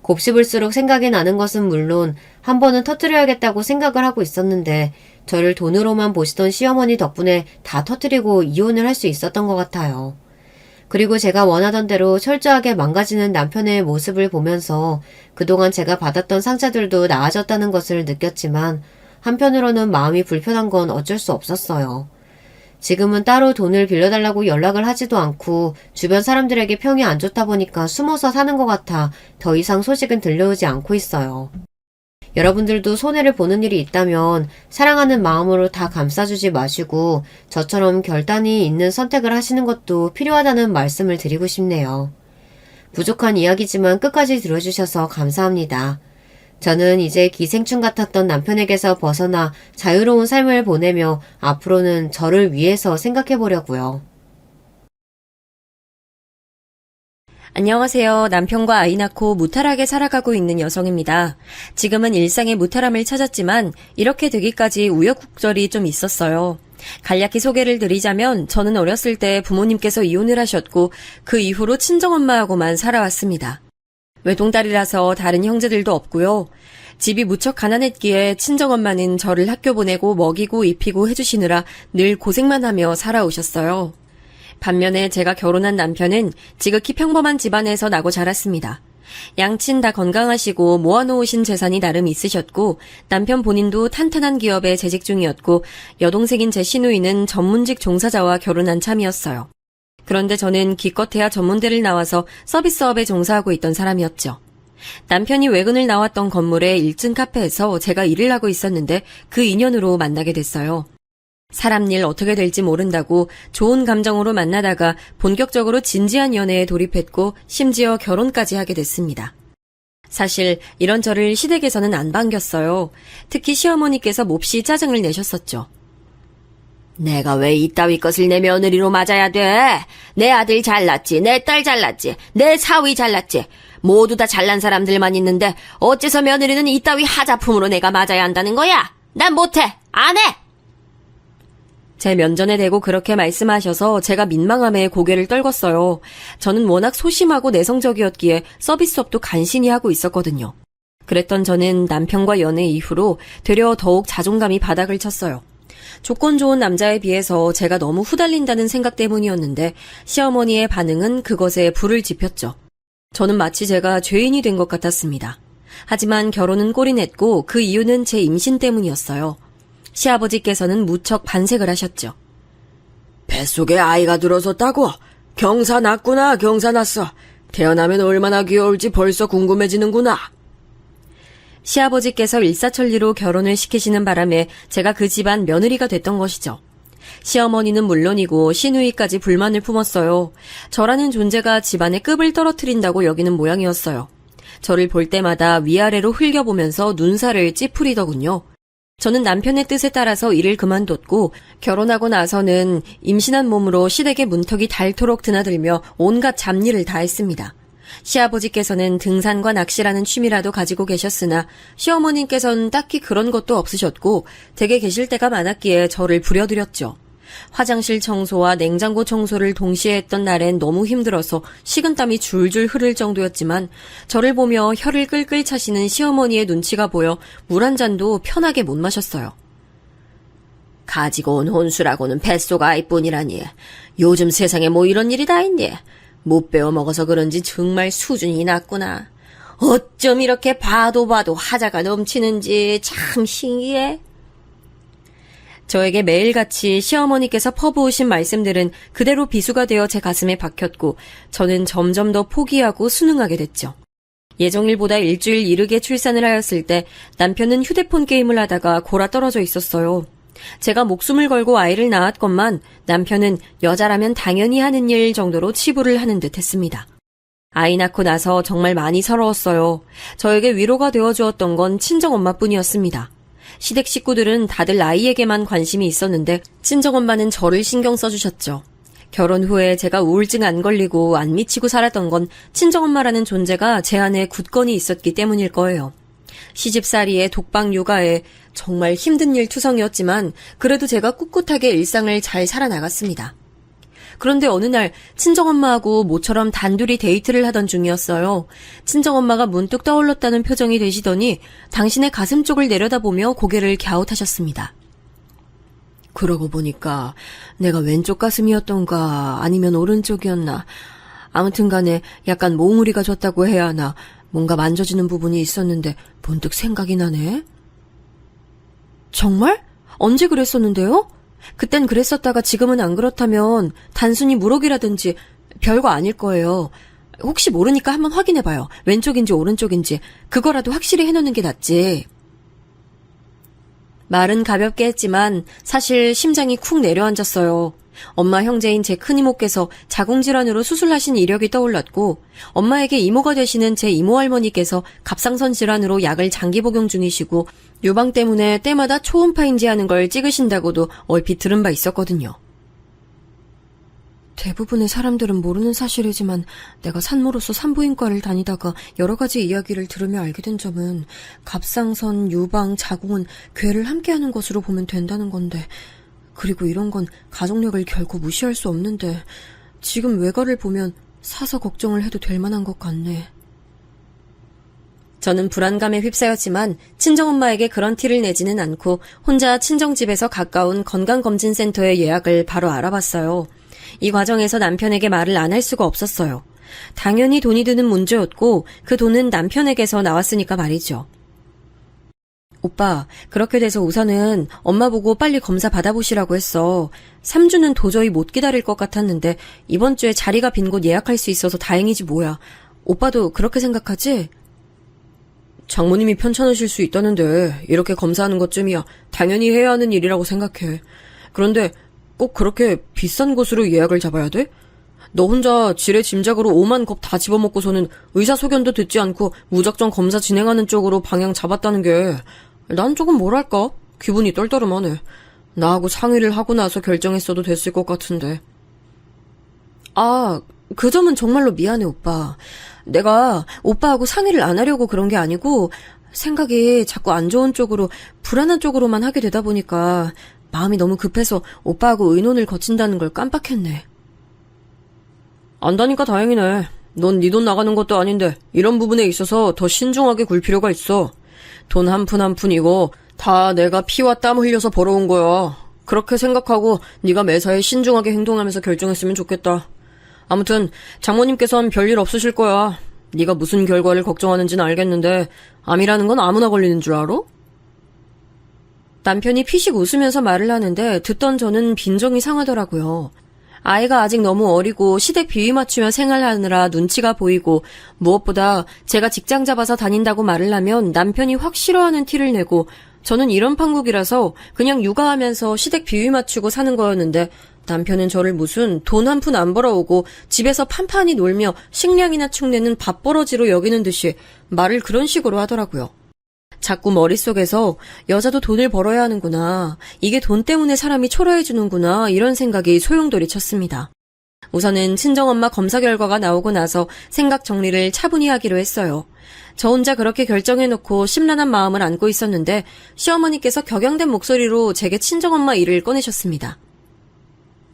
곱씹을수록 생각이 나는 것은 물론 한 번은 터뜨려야겠다고 생각을 하고 있었는데 저를 돈으로만 보시던 시어머니 덕분에 다 터뜨리고 이혼을 할 수 있었던 것 같아요. 그리고 제가 원하던 대로 철저하게 망가지는 남편의 모습을 보면서 그동안 제가 받았던 상처들도 나아졌다는 것을 느꼈지만 한편으로는 마음이 불편한 건 어쩔 수 없었어요. 지금은 따로 돈을 빌려달라고 연락을 하지도 않고 주변 사람들에게 평이 안 좋다 보니까 숨어서 사는 것 같아 더 이상 소식은 들려오지 않고 있어요. 여러분들도 손해를 보는 일이 있다면 사랑하는 마음으로 다 감싸주지 마시고 저처럼 결단이 있는 선택을 하시는 것도 필요하다는 말씀을 드리고 싶네요. 부족한 이야기지만 끝까지 들어주셔서 감사합니다. 저는 이제 기생충 같았던 남편에게서 벗어나 자유로운 삶을 보내며 앞으로는 저를 위해서 생각해 보려고요. 안녕하세요. 남편과 아이 낳고 무탈하게 살아가고 있는 여성입니다. 지금은 일상의 무탈함을 찾았지만 이렇게 되기까지 우여곡절이 좀 있었어요. 간략히 소개를 드리자면 저는 어렸을 때 부모님께서 이혼을 하셨고 그 이후로 친정엄마하고만 살아왔습니다. 외동딸이라서 다른 형제들도 없고요. 집이 무척 가난했기에 친정엄마는 저를 학교 보내고 먹이고 입히고 해주시느라 늘 고생만 하며 살아오셨어요. 반면에 제가 결혼한 남편은 지극히 평범한 집안에서 나고 자랐습니다. 양친 다 건강하시고 모아놓으신 재산이 나름 있으셨고 남편 본인도 탄탄한 기업에 재직 중이었고 여동생인 제 시누이는 전문직 종사자와 결혼한 참이었어요. 그런데 저는 기껏해야 전문대를 나와서 서비스업에 종사하고 있던 사람이었죠. 남편이 외근을 나왔던 건물의 1층 카페에서 제가 일을 하고 있었는데 그 인연으로 만나게 됐어요. 사람 일 어떻게 될지 모른다고 좋은 감정으로 만나다가 본격적으로 진지한 연애에 돌입했고 심지어 결혼까지 하게 됐습니다. 사실 이런 저를 시댁에서는 안 반겼어요. 특히 시어머니께서 몹시 짜증을 내셨었죠. 내가 왜 이따위 것을 내 며느리로 맞아야 돼? 내 아들 잘났지, 내 딸 잘났지, 내 사위 잘났지. 모두 다 잘난 사람들만 있는데 어째서 며느리는 이따위 하자품으로 내가 맞아야 한다는 거야? 난 못해, 안 해! 제 면전에 대고 그렇게 말씀하셔서 제가 민망함에 고개를 떨궜어요. 저는 워낙 소심하고 내성적이었기에 서비스업도 간신히 하고 있었거든요. 그랬던 저는 남편과 연애 이후로 되려 더욱 자존감이 바닥을 쳤어요. 조건 좋은 남자에 비해서 제가 너무 후달린다는 생각 때문이었는데 시어머니의 반응은 그것에 불을 지폈죠. 저는 마치 제가 죄인이 된 것 같았습니다. 하지만 결혼은 꼴이 냈고 그 이유는 제 임신 때문이었어요. 시아버지께서는 무척 반색을 하셨죠. 뱃속에 아이가 들어섰다고? 경사 났구나, 경사 났어. 태어나면 얼마나 귀여울지 벌써 궁금해지는구나. 시아버지께서 일사천리로 결혼을 시키시는 바람에 제가 그 집안 며느리가 됐던 것이죠. 시어머니는 물론이고 시누이까지 불만을 품었어요. 저라는 존재가 집안의 급을 떨어뜨린다고 여기는 모양이었어요. 저를 볼 때마다 위아래로 흘겨보면서 눈살을 찌푸리더군요. 저는 남편의 뜻에 따라서 일을 그만뒀고 결혼하고 나서는 임신한 몸으로 시댁의 문턱이 닳도록 드나들며 온갖 잡일을 다 했습니다. 시아버지께서는 등산과 낚시라는 취미라도 가지고 계셨으나 시어머님께서는 딱히 그런 것도 없으셨고 댁에 계실 때가 많았기에 저를 부려드렸죠. 화장실 청소와 냉장고 청소를 동시에 했던 날엔 너무 힘들어서 식은땀이 줄줄 흐를 정도였지만 저를 보며 혀를 끌끌 차시는 시어머니의 눈치가 보여 물 한 잔도 편하게 못 마셨어요. 가지고 온 혼수라고는 뱃속 아이뿐이라니. 요즘 세상에 뭐 이런 일이 다 있니? 못 배워 먹어서 그런지 정말 수준이 낮구나. 어쩜 이렇게 봐도 하자가 넘치는지 참 신기해. 저에게 매일같이 시어머니께서 퍼부으신 말씀들은 그대로 비수가 되어 제 가슴에 박혔고 저는 점점 더 포기하고 순응하게 됐죠. 예정일보다 일주일 이르게 출산을 하였을 때 남편은 휴대폰 게임을 하다가 골아 떨어져 있었어요. 제가 목숨을 걸고 아이를 낳았건만 남편은 여자라면 당연히 하는 일 정도로 치부를 하는 듯 했습니다. 아이 낳고 나서 정말 많이 서러웠어요. 저에게 위로가 되어주었던 건 친정엄마뿐이었습니다. 시댁 식구들은 다들 아이에게만 관심이 있었는데 친정엄마는 저를 신경 써주셨죠. 결혼 후에 제가 우울증 안 걸리고 안 미치고 살았던 건 친정엄마라는 존재가 제 안에 굳건히 있었기 때문일 거예요. 시집살이에 독방 육아에 정말 힘든 일 투성이었지만 그래도 제가 꿋꿋하게 일상을 잘 살아나갔습니다. 그런데 어느 날 친정엄마하고 모처럼 단둘이 데이트를 하던 중이었어요. 친정엄마가 문득 떠올랐다는 표정이 되시더니 당신의 가슴 쪽을 내려다보며 고개를 갸웃하셨습니다. 그러고 보니까 내가 왼쪽 가슴이었던가 아니면 오른쪽이었나. 아무튼 간에 약간 몽우리가 졌다고 해야 하나 뭔가 만져지는 부분이 있었는데 문득 생각이 나네. 정말? 언제 그랬었는데요? 그땐 그랬었다가 지금은 안 그렇다면 단순히 무록이라든지 별거 아닐 거예요. 혹시 모르니까 한번 확인해봐요. 왼쪽인지 오른쪽인지 그거라도 확실히 해놓는 게 낫지. 말은 가볍게 했지만 사실 심장이 쿵 내려앉았어요. 엄마 형제인 제 큰이모께서 자궁질환으로 수술하신 이력이 떠올랐고 엄마에게 이모가 되시는 제 이모할머니께서 갑상선 질환으로 약을 장기 복용 중이시고 유방 때문에 때마다 초음파 인지하는 걸 찍으신다고도 얼핏 들은 바 있었거든요. 대부분의 사람들은 모르는 사실이지만 내가 산모로서 산부인과를 다니다가 여러 가지 이야기를 들으며 알게 된 점은 갑상선, 유방, 자궁은 괴를 함께하는 것으로 보면 된다는 건데 그리고 이런 건 가족력을 결코 무시할 수 없는데 지금 외가를 보면 사서 걱정을 해도 될 만한 것 같네. 저는 불안감에 휩싸였지만 친정엄마에게 그런 티를 내지는 않고 혼자 친정집에서 가까운 건강검진센터에 예약을 바로 알아봤어요. 이 과정에서 남편에게 말을 안 할 수가 없었어요. 당연히 돈이 드는 문제였고 그 돈은 남편에게서 나왔으니까 말이죠. 오빠, 그렇게 돼서 우선은 엄마 보고 빨리 검사 받아보시라고 했어. 3주는 도저히 못 기다릴 것 같았는데 이번 주에 자리가 빈 곳 예약할 수 있어서 다행이지 뭐야. 오빠도 그렇게 생각하지? 장모님이 편찮으실 수 있다는데 이렇게 검사하는 것쯤이야 당연히 해야 하는 일이라고 생각해. 그런데 꼭 그렇게 비싼 곳으로 예약을 잡아야 돼? 너 혼자 지레 짐작으로 5만 겁 다 집어먹고서는 의사 소견도 듣지 않고 무작정 검사 진행하는 쪽으로 방향 잡았다는 게 난 조금 뭐랄까? 기분이 떨떠름하네. 나하고 상의를 하고 나서 결정했어도 됐을 것 같은데. 아, 그 점은 정말로 미안해, 오빠. 내가 오빠하고 상의를 안 하려고 그런 게 아니고 생각이 자꾸 안 좋은 쪽으로 불안한 쪽으로만 하게 되다 보니까 마음이 너무 급해서 오빠하고 의논을 거친다는 걸 깜빡했네. 안다니까 다행이네. 넌 네 돈 나가는 것도 아닌데 이런 부분에 있어서 더 신중하게 굴 필요가 있어. 돈 한 푼 한 푼이고 다 내가 피와 땀 흘려서 벌어온 거야. 그렇게 생각하고 네가 매사에 신중하게 행동하면서 결정했으면 좋겠다. 아무튼 장모님께선 별일 없으실 거야. 네가 무슨 결과를 걱정하는지는 알겠는데 암이라는 건 아무나 걸리는 줄 알아? 남편이 피식 웃으면서 말을 하는데 듣던 저는 빈정이 상하더라고요. 아이가 아직 너무 어리고 시댁 비위 맞추며 생활하느라 눈치가 보이고 무엇보다 제가 직장 잡아서 다닌다고 말을 하면 남편이 확 싫어하는 티를 내고 저는 이런 판국이라서 그냥 육아하면서 시댁 비위 맞추고 사는 거였는데 남편은 저를 무슨 돈 한 푼 안 벌어오고 집에서 판판히 놀며 식량이나 축내는 밥벌어지로 여기는 듯이 말을 그런 식으로 하더라고요. 자꾸 머릿속에서 여자도 돈을 벌어야 하는구나. 이게 돈 때문에 사람이 초라해지는구나. 이런 생각이 소용돌이 쳤습니다. 우선은 친정엄마 검사 결과가 나오고 나서 생각 정리를 차분히 하기로 했어요. 저 혼자 그렇게 결정해놓고 심란한 마음을 안고 있었는데 시어머니께서 격양된 목소리로 제게 친정엄마 일을 꺼내셨습니다.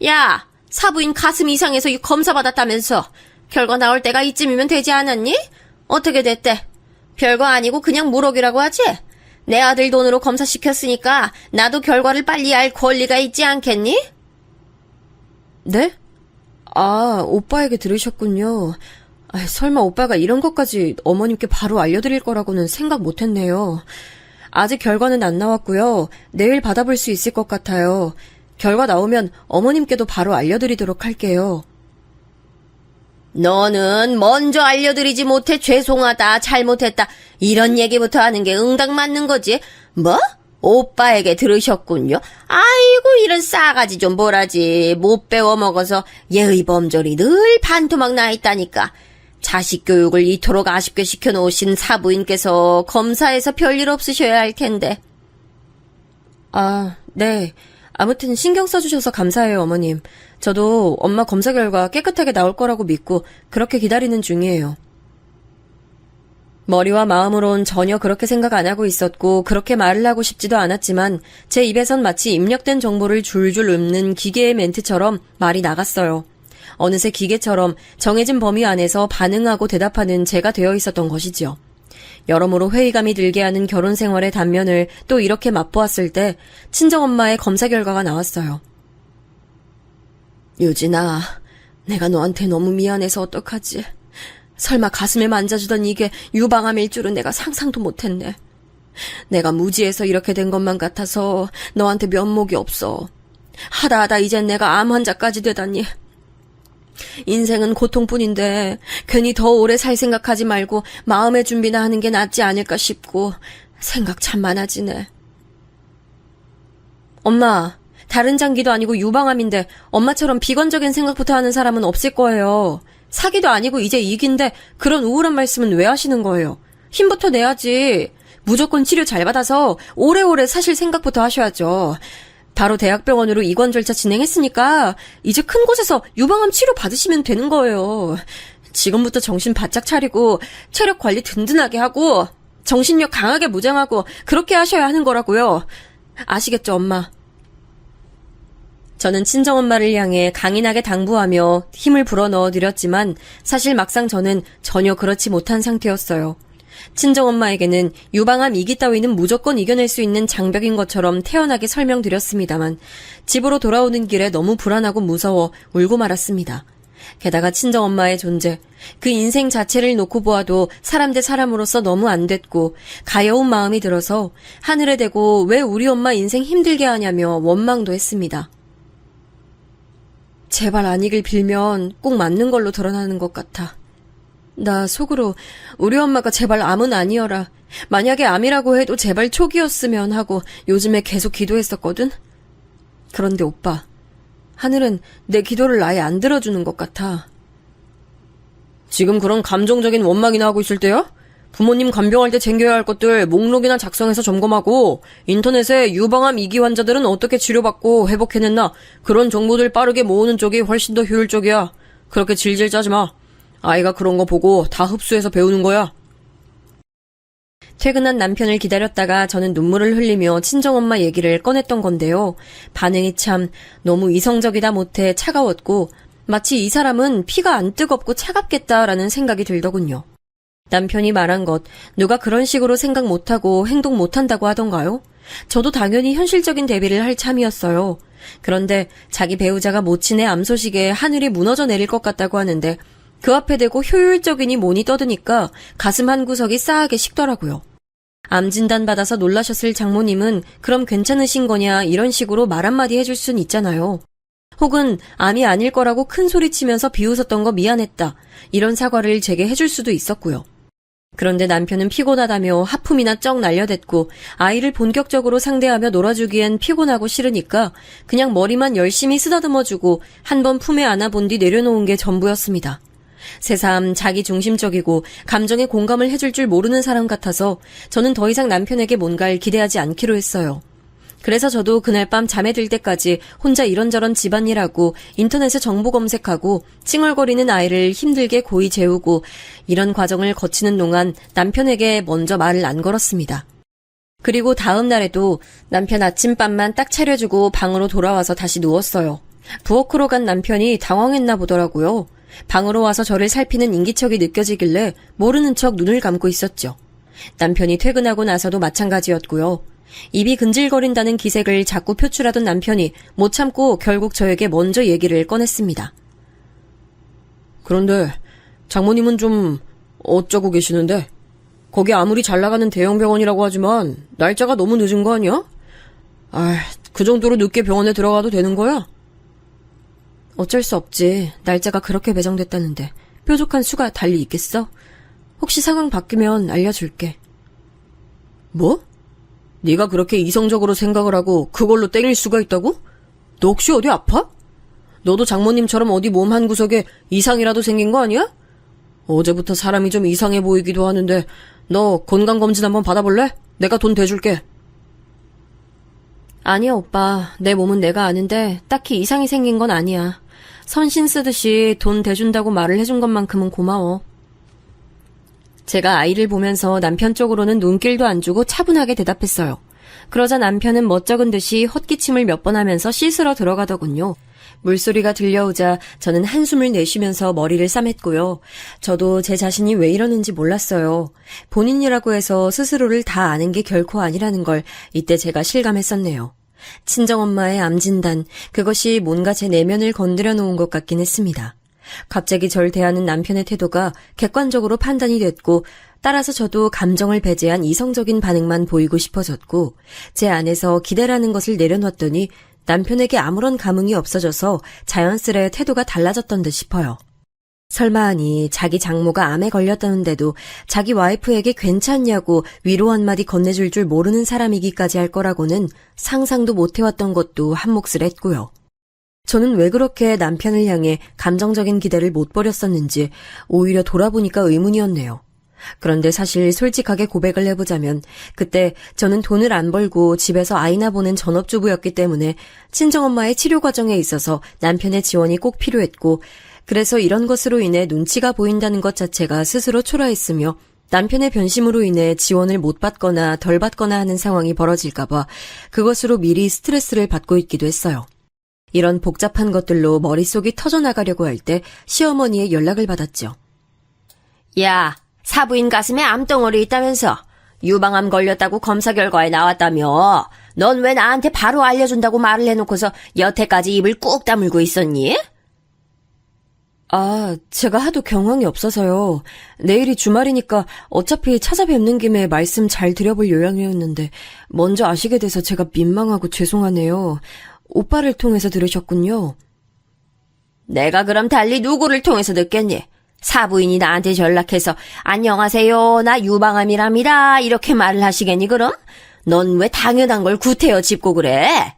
야, 사부인 가슴 이상해서 검사 받았다면서 결과 나올 때가 이쯤이면 되지 않았니? 어떻게 됐대? 별거 아니고 그냥 무럭이라고 하지? 내 아들 돈으로 검사시켰으니까 나도 결과를 빨리 알 권리가 있지 않겠니? 네? 아, 오빠에게 들으셨군요. 설마 오빠가 이런 것까지 어머님께 바로 알려드릴 거라고는 생각 못했네요. 아직 결과는 안 나왔고요. 내일 받아볼 수 있을 것 같아요. 결과 나오면 어머님께도 바로 알려드리도록 할게요. 너는 먼저 알려드리지 못해 죄송하다, 잘못했다 이런 얘기부터 하는 게 응당 맞는 거지. 뭐? 오빠에게 들으셨군요. 아이고 이런 싸가지 좀 보라지. 못 배워먹어서 예의 범절이 늘 반토막 나 있다니까. 자식 교육을 이토록 아쉽게 시켜놓으신 사부인께서 검사에서 별일 없으셔야 할 텐데. 아, 네. 아무튼 신경 써주셔서 감사해요, 어머님. 저도 엄마 검사 결과 깨끗하게 나올 거라고 믿고 그렇게 기다리는 중이에요. 머리와 마음으론 전혀 그렇게 생각 안 하고 있었고 그렇게 말을 하고 싶지도 않았지만 제 입에선 마치 입력된 정보를 줄줄 읊는 기계의 멘트처럼 말이 나갔어요. 어느새 기계처럼 정해진 범위 안에서 반응하고 대답하는 제가 되어 있었던 것이지요. 여러모로 회의감이 들게 하는 결혼 생활의 단면을 또 이렇게 맛보았을 때 친정엄마의 검사 결과가 나왔어요. 유진아, 내가 너한테 너무 미안해서 어떡하지? 설마 가슴에 만져주던 이게 유방암일 줄은 내가 상상도 못했네. 내가 무지해서 이렇게 된 것만 같아서 너한테 면목이 없어. 하다 이젠 내가 암 환자까지 되다니. 인생은 고통뿐인데 괜히 더 오래 살 생각하지 말고 마음의 준비나 하는 게 낫지 않을까 싶고 생각 참 많아지네. 엄마, 다른 장기도 아니고 유방암인데 엄마처럼 비관적인 생각부터 하는 사람은 없을 거예요. 사기도 아니고 이제 이긴데 그런 우울한 말씀은 왜 하시는 거예요? 힘부터 내야지. 무조건 치료 잘 받아서 오래오래 사실 생각부터 하셔야죠. 바로 대학병원으로 입원 절차 진행했으니까 이제 큰 곳에서 유방암 치료 받으시면 되는 거예요. 지금부터 정신 바짝 차리고 체력 관리 든든하게 하고 정신력 강하게 무장하고 그렇게 하셔야 하는 거라고요. 아시겠죠, 엄마? 저는 친정엄마를 향해 강인하게 당부하며 힘을 불어넣어 드렸지만 사실 막상 저는 전혀 그렇지 못한 상태였어요. 친정엄마에게는 유방암 이기 따위는 무조건 이겨낼 수 있는 장벽인 것처럼 태연하게 설명드렸습니다만 집으로 돌아오는 길에 너무 불안하고 무서워 울고 말았습니다. 게다가 친정엄마의 존재, 그 인생 자체를 놓고 보아도 사람 대 사람으로서 너무 안 됐고 가여운 마음이 들어서 하늘에 대고 왜 우리 엄마 인생 힘들게 하냐며 원망도 했습니다. 제발 아니길 빌면 꼭 맞는 걸로 드러나는 것 같아. 나 속으로 우리 엄마가 제발 암은 아니어라. 만약에 암이라고 해도 제발 초기였으면 하고 요즘에 계속 기도했었거든. 그런데 오빠, 하늘은 내 기도를 아예 안 들어주는 것 같아. 지금 그런 감정적인 원망이나 하고 있을 때야? 부모님 간병할 때 챙겨야 할 것들 목록이나 작성해서 점검하고 인터넷에 유방암 2기 환자들은 어떻게 치료받고 회복해냈나 그런 정보들 빠르게 모으는 쪽이 훨씬 더 효율적이야. 그렇게 질질 짜지 마. 아이가 그런 거 보고 다 흡수해서 배우는 거야. 퇴근한 남편을 기다렸다가 저는 눈물을 흘리며 친정엄마 얘기를 꺼냈던 건데요. 반응이 참 너무 이성적이다 못해 차가웠고 마치 이 사람은 피가 안 뜨겁고 차갑겠다라는 생각이 들더군요. 남편이 말한 것, 누가 그런 식으로 생각 못하고 행동 못한다고 하던가요? 저도 당연히 현실적인 대비를 할 참이었어요. 그런데 자기 배우자가 모친의 암 소식에 하늘이 무너져 내릴 것 같다고 하는데 그 앞에 대고 효율적이니 뭐니 떠드니까 가슴 한 구석이 싸하게 식더라고요. 암 진단 받아서 놀라셨을 장모님은 그럼 괜찮으신 거냐 이런 식으로 말 한마디 해줄 순 있잖아요. 혹은 암이 아닐 거라고 큰 소리 치면서 비웃었던 거 미안했다. 이런 사과를 제게 해줄 수도 있었고요. 그런데 남편은 피곤하다며 하품이나 쩍 날려댔고 아이를 본격적으로 상대하며 놀아주기엔 피곤하고 싫으니까 그냥 머리만 열심히 쓰다듬어주고 한 번 품에 안아본 뒤 내려놓은 게 전부였습니다. 새삼 자기 중심적이고 감정에 공감을 해줄 줄 모르는 사람 같아서 저는 더 이상 남편에게 뭔가를 기대하지 않기로 했어요. 그래서 저도 그날 밤 잠에 들 때까지 혼자 이런저런 집안일하고 인터넷에 정보 검색하고 칭얼거리는 아이를 힘들게 고이 재우고 이런 과정을 거치는 동안 남편에게 먼저 말을 안 걸었습니다. 그리고 다음 날에도 남편 아침밥만 딱 차려주고 방으로 돌아와서 다시 누웠어요. 부엌으로 간 남편이 당황했나 보더라고요. 방으로 와서 저를 살피는 인기척이 느껴지길래 모르는 척 눈을 감고 있었죠. 남편이 퇴근하고 나서도 마찬가지였고요. 입이 근질거린다는 기색을 자꾸 표출하던 남편이 못 참고 결국 저에게 먼저 얘기를 꺼냈습니다. 그런데 장모님은 좀 어쩌고 계시는데? 거기 아무리 잘 나가는 대형 병원이라고 하지만 날짜가 너무 늦은 거 아니야? 그 정도로 늦게 병원에 들어가도 되는 거야? 어쩔 수 없지. 날짜가 그렇게 배정됐다는데 뾰족한 수가 달리 있겠어? 혹시 상황 바뀌면 알려줄게. 뭐? 네가 그렇게 이성적으로 생각을 하고 그걸로 땡길 수가 있다고? 너 혹시 어디 아파? 너도 장모님처럼 어디 몸 한 구석에 이상이라도 생긴 거 아니야? 어제부터 사람이 좀 이상해 보이기도 하는데 너 건강검진 한번 받아볼래? 내가 돈 대줄게. 아니야 오빠. 내 몸은 내가 아는데 딱히 이상이 생긴 건 아니야. 선신 쓰듯이 돈 대준다고 말을 해준 것만큼은 고마워. 제가 아이를 보면서 남편 쪽으로는 눈길도 안 주고 차분하게 대답했어요. 그러자 남편은 멋쩍은 듯이 헛기침을 몇 번 하면서 씻으러 들어가더군요. 물소리가 들려오자 저는 한숨을 내쉬면서 머리를 싸맸고요. 저도 제 자신이 왜 이러는지 몰랐어요. 본인이라고 해서 스스로를 다 아는 게 결코 아니라는 걸 이때 제가 실감했었네요. 친정엄마의 암 진단, 그것이 뭔가 제 내면을 건드려 놓은 것 같긴 했습니다. 갑자기 절 대하는 남편의 태도가 객관적으로 판단이 됐고 따라서 저도 감정을 배제한 이성적인 반응만 보이고 싶어졌고 제 안에서 기대라는 것을 내려놨더니 남편에게 아무런 감흥이 없어져서 자연스레 태도가 달라졌던 듯 싶어요. 설마 하니 자기 장모가 암에 걸렸다는데도 자기 와이프에게 괜찮냐고 위로 한마디 건네줄 줄 모르는 사람이기까지 할 거라고는 상상도 못해왔던 것도 한몫을 했고요. 저는 왜 그렇게 남편을 향해 감정적인 기대를 못 버렸었는지 오히려 돌아보니까 의문이었네요. 그런데 사실 솔직하게 고백을 해보자면 그때 저는 돈을 안 벌고 집에서 아이나 보는 전업주부였기 때문에 친정엄마의 치료 과정에 있어서 남편의 지원이 꼭 필요했고 그래서 이런 것으로 인해 눈치가 보인다는 것 자체가 스스로 초라했으며 남편의 변심으로 인해 지원을 못 받거나 덜 받거나 하는 상황이 벌어질까봐 그것으로 미리 스트레스를 받고 있기도 했어요. 이런 복잡한 것들로 머릿속이 터져나가려고 할 때 시어머니의 연락을 받았죠. 야, 사부인 가슴에 암덩어리 있다면서 유방암 걸렸다고 검사 결과에 나왔다며. 넌 왜 나한테 바로 알려준다고 말을 해놓고서 여태까지 입을 꾹 다물고 있었니? 아, 제가 하도 경황이 없어서요. 내일이 주말이니까 어차피 찾아뵙는 김에 말씀 잘 드려볼 요량이었는데 먼저 아시게 돼서 제가 민망하고 죄송하네요. 오빠를 통해서 들으셨군요. 내가 그럼 달리 누구를 통해서 듣겠니? 사부인이 나한테 전락해서 안녕하세요, 나 유방암이랍니다 이렇게 말을 하시겠니 그럼? 넌 왜 당연한 걸 구태여 짚고 그래?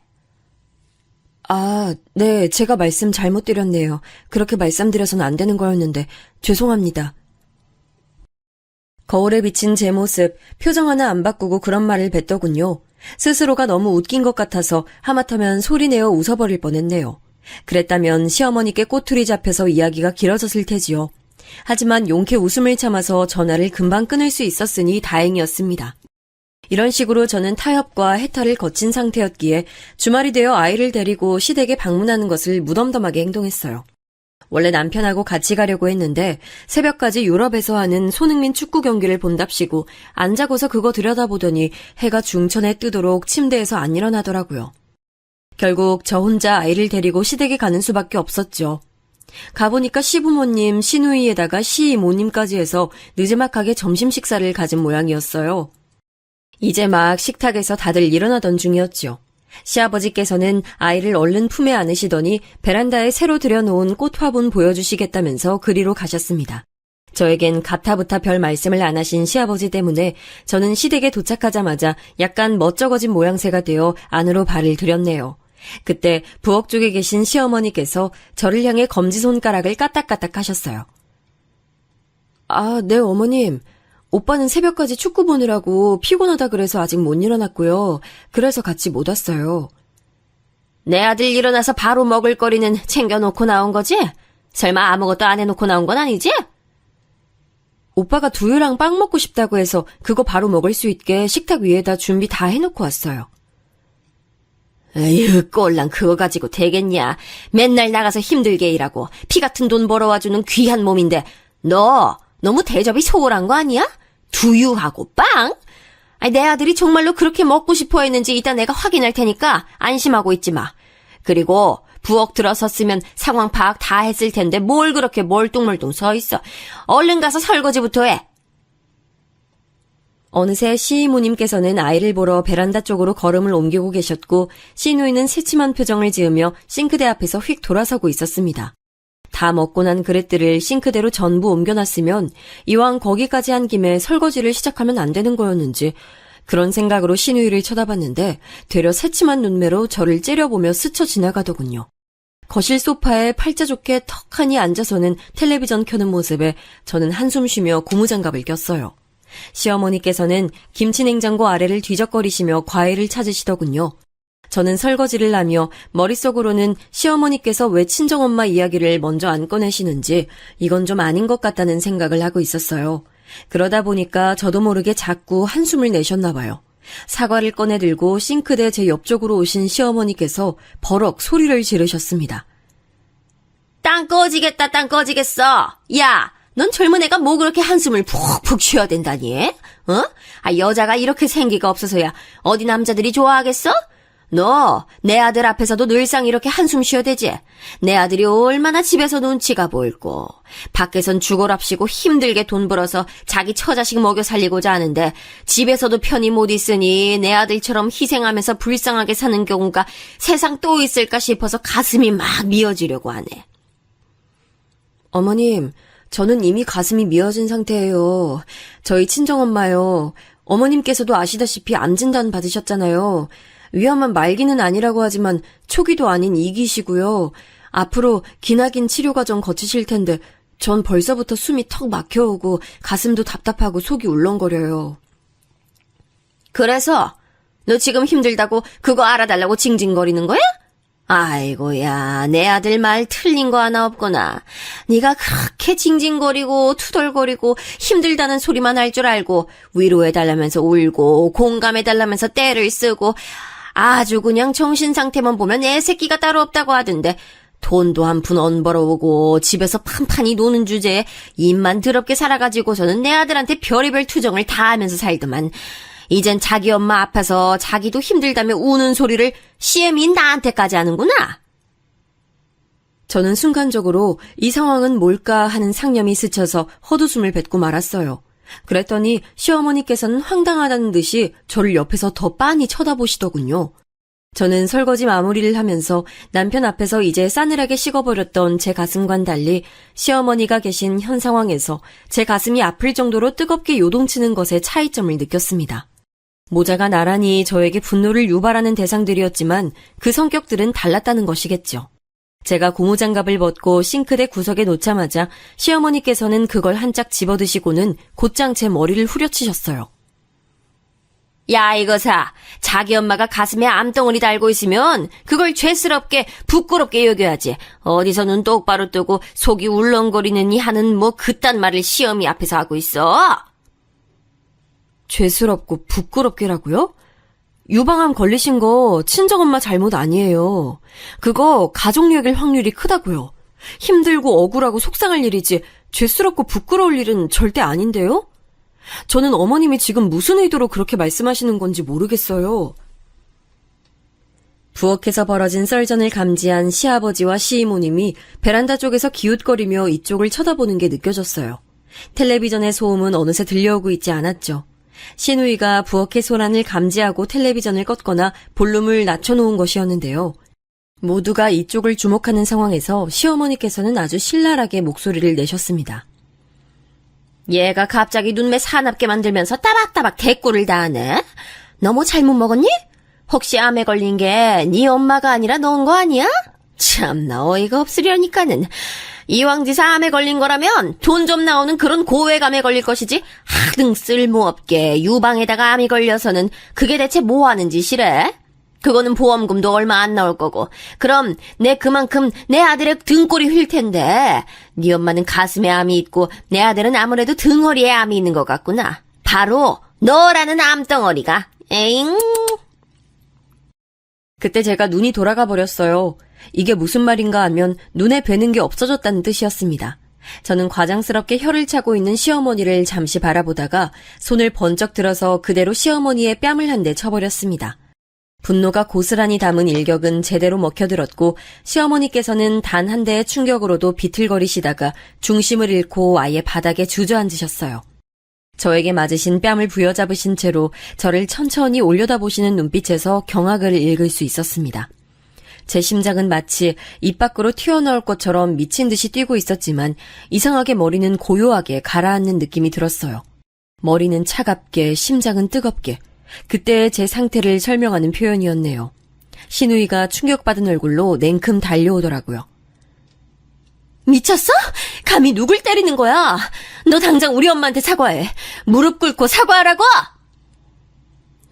아, 네, 제가 말씀 잘못 드렸네요. 그렇게 말씀드려서는 안 되는 거였는데 죄송합니다. 거울에 비친 제 모습, 표정 하나 안 바꾸고 그런 말을 뱉더군요. 스스로가 너무 웃긴 것 같아서 하마터면 소리내어 웃어버릴 뻔했네요. 그랬다면 시어머니께 꼬투리 잡혀서 이야기가 길어졌을 테지요. 하지만 용케 웃음을 참아서 전화를 금방 끊을 수 있었으니 다행이었습니다. 이런 식으로 저는 타협과 해탈을 거친 상태였기에 주말이 되어 아이를 데리고 시댁에 방문하는 것을 무덤덤하게 행동했어요. 원래 남편하고 같이 가려고 했는데 새벽까지 유럽에서 하는 손흥민 축구 경기를 본답시고 안 자고서 그거 들여다보더니 해가 중천에 뜨도록 침대에서 안 일어나더라고요. 결국 저 혼자 아이를 데리고 시댁에 가는 수밖에 없었죠. 가보니까 시부모님, 시누이에다가 시이모님까지 해서 느지막하게 점심 식사를 가진 모양이었어요. 이제 막 식탁에서 다들 일어나던 중이었죠. 시아버지께서는 아이를 얼른 품에 안으시더니 베란다에 새로 들여놓은 꽃화분 보여주시겠다면서 그리로 가셨습니다. 저에겐 가타부타 별 말씀을 안 하신 시아버지 때문에 저는 시댁에 도착하자마자 약간 멋쩍어진 모양새가 되어 안으로 발을 들였네요. 그때 부엌 쪽에 계신 시어머니께서 저를 향해 검지손가락을 까딱까딱 하셨어요. 아, 네 어머님. 오빠는 새벽까지 축구 보느라고 피곤하다 그래서 아직 못 일어났고요. 그래서 같이 못 왔어요. 내 아들 일어나서 바로 먹을 거리는 챙겨놓고 나온 거지? 설마 아무것도 안 해놓고 나온 건 아니지? 오빠가 두유랑 빵 먹고 싶다고 해서 그거 바로 먹을 수 있게 식탁 위에다 준비 다 해놓고 왔어요. 에휴, 꼴랑 그거 가지고 되겠냐. 맨날 나가서 힘들게 일하고 피 같은 돈 벌어와주는 귀한 몸인데 너 너무 대접이 소홀한 거 아니야? 두유하고 빵? 아니, 내 아들이 정말로 그렇게 먹고 싶어 했는지 이따 내가 확인할 테니까 안심하고 있지 마. 그리고 부엌 들어섰으면 상황 파악 다 했을 텐데 뭘 그렇게 멀뚱멀뚱 서 있어. 얼른 가서 설거지부터 해. 어느새 시이모님께서는 아이를 보러 베란다 쪽으로 걸음을 옮기고 계셨고 시누이는 새침한 표정을 지으며 싱크대 앞에서 휙 돌아서고 있었습니다. 다 먹고 난 그릇들을 싱크대로 전부 옮겨놨으면 이왕 거기까지 한 김에 설거지를 시작하면 안 되는 거였는지 그런 생각으로 시누이를 쳐다봤는데 되려 새침한 눈매로 저를 째려보며 스쳐 지나가더군요. 거실 소파에 팔자 좋게 턱하니 앉아서는 텔레비전 켜는 모습에 저는 한숨 쉬며 고무장갑을 꼈어요. 시어머니께서는 김치냉장고 아래를 뒤적거리시며 과일을 찾으시더군요. 저는 설거지를 하며 머릿속으로는 시어머니께서 왜 친정엄마 이야기를 먼저 안 꺼내시는지 이건 좀 아닌 것 같다는 생각을 하고 있었어요. 그러다 보니까 저도 모르게 자꾸 한숨을 내셨나 봐요. 사과를 꺼내 들고 싱크대 제 옆쪽으로 오신 시어머니께서 버럭 소리를 지르셨습니다. 땅 꺼지겠다, 땅 꺼지겠어. 야, 넌 젊은 애가 뭐 그렇게 한숨을 푹푹 쉬어야 된다니? 어? 아, 여자가 이렇게 생기가 없어서야 어디 남자들이 좋아하겠어? 너 내 아들 앞에서도 늘상 이렇게 한숨 쉬어야 되지? 내 아들이 얼마나 집에서 눈치가 보일고 밖에선 죽어랍시고 힘들게 돈 벌어서 자기 처자식 먹여 살리고자 하는데 집에서도 편히 못 있으니 내 아들처럼 희생하면서 불쌍하게 사는 경우가 세상 또 있을까 싶어서 가슴이 막 미어지려고 하네. 어머님, 저는 이미 가슴이 미어진 상태예요. 저희 친정엄마요. 어머님께서도 아시다시피 암 진단 받으셨잖아요. 위험한 말기는 아니라고 하지만 초기도 아닌 2기시고요. 앞으로 기나긴 치료 과정 거치실 텐데 전 벌써부터 숨이 턱 막혀오고 가슴도 답답하고 속이 울렁거려요. 그래서 너 지금 힘들다고 그거 알아달라고 징징거리는 거야? 아이고야, 내 아들 말 틀린 거 하나 없구나. 네가 그렇게 징징거리고 투덜거리고 힘들다는 소리만 할 줄 알고 위로해달라면서 울고 공감해달라면서 떼를 쓰고 아주 그냥 정신 상태만 보면 애 새끼가 따로 없다고 하던데 돈도 한 푼 안 벌어오고 집에서 판판히 노는 주제에 입만 더럽게 살아가지고서는 내 아들한테 별의별 투정을 다 하면서 살더만 이젠 자기 엄마 아파서 자기도 힘들다며 우는 소리를 CM이 나한테까지 하는구나. 저는 순간적으로 이 상황은 뭘까 하는 상념이 스쳐서 헛웃음을 뱉고 말았어요. 그랬더니 시어머니께서는 황당하다는 듯이 저를 옆에서 더 빤히 쳐다보시더군요. 저는 설거지 마무리를 하면서 남편 앞에서 이제 싸늘하게 식어버렸던 제 가슴과는 달리 시어머니가 계신 현 상황에서 제 가슴이 아플 정도로 뜨겁게 요동치는 것에 차이점을 느꼈습니다. 모자가 나란히 저에게 분노를 유발하는 대상들이었지만 그 성격들은 달랐다는 것이겠죠. 제가 고무장갑을 벗고 싱크대 구석에 놓자마자 시어머니께서는 그걸 한 짝 집어드시고는 곧장 제 머리를 후려치셨어요. 야 이거사, 자기 엄마가 가슴에 암덩어리 달고 있으면 그걸 죄스럽게 부끄럽게 여겨야지. 어디서 눈 똑바로 뜨고 속이 울렁거리느니 하는 뭐 그딴 말을 시어머니 앞에서 하고 있어. 죄스럽고 부끄럽게라고요? 유방암 걸리신 거 친정엄마 잘못 아니에요. 그거 가족력일 확률이 크다고요. 힘들고 억울하고 속상할 일이지 죄스럽고 부끄러울 일은 절대 아닌데요? 저는 어머님이 지금 무슨 의도로 그렇게 말씀하시는 건지 모르겠어요. 부엌에서 벌어진 썰전을 감지한 시아버지와 시이모님이 베란다 쪽에서 기웃거리며 이쪽을 쳐다보는 게 느껴졌어요. 텔레비전의 소음은 어느새 들려오고 있지 않았죠. 시누이가 부엌의 소란을 감지하고 텔레비전을 껐거나 볼륨을 낮춰놓은 것이었는데요. 모두가 이쪽을 주목하는 상황에서 시어머니께서는 아주 신랄하게 목소리를 내셨습니다. 얘가 갑자기 눈매 사납게 만들면서 따박따박 대꾸를 다 하네? 너 뭐 잘못 먹었니? 혹시 암에 걸린 게 네 엄마가 아니라 넌 거 아니야? 참나 어이가 없으려니까는. 이왕지사 암에 걸린 거라면 돈 좀 나오는 그런 고액암에 걸릴 것이지 하등 쓸모없게 유방에다가 암이 걸려서는 그게 대체 뭐 하는 짓이래? 그거는 보험금도 얼마 안 나올 거고 그럼 그만큼 내 아들의 등골이 휠 텐데 네 엄마는 가슴에 암이 있고 내 아들은 아무래도 등허리에 암이 있는 것 같구나. 바로 너라는 암덩어리가. 에잉. 그때 제가 눈이 돌아가 버렸어요. 이게 무슨 말인가 하면 눈에 뵈는 게 없어졌다는 뜻이었습니다. 저는 과장스럽게 혀를 차고 있는 시어머니를 잠시 바라보다가 손을 번쩍 들어서 그대로 시어머니의 뺨을 한 대 쳐버렸습니다. 분노가 고스란히 담은 일격은 제대로 먹혀들었고 시어머니께서는 단 한 대의 충격으로도 비틀거리시다가 중심을 잃고 아예 바닥에 주저앉으셨어요. 저에게 맞으신 뺨을 부여잡으신 채로 저를 천천히 올려다보시는 눈빛에서 경악을 읽을 수 있었습니다. 제 심장은 마치 입 밖으로 튀어나올 것처럼 미친 듯이 뛰고 있었지만 이상하게 머리는 고요하게 가라앉는 느낌이 들었어요. 머리는 차갑게, 심장은 뜨겁게. 그때의 제 상태를 설명하는 표현이었네요. 시누이가 충격받은 얼굴로 냉큼 달려오더라고요. 미쳤어? 감히 누굴 때리는 거야? 너 당장 우리 엄마한테 사과해. 무릎 꿇고 사과하라고!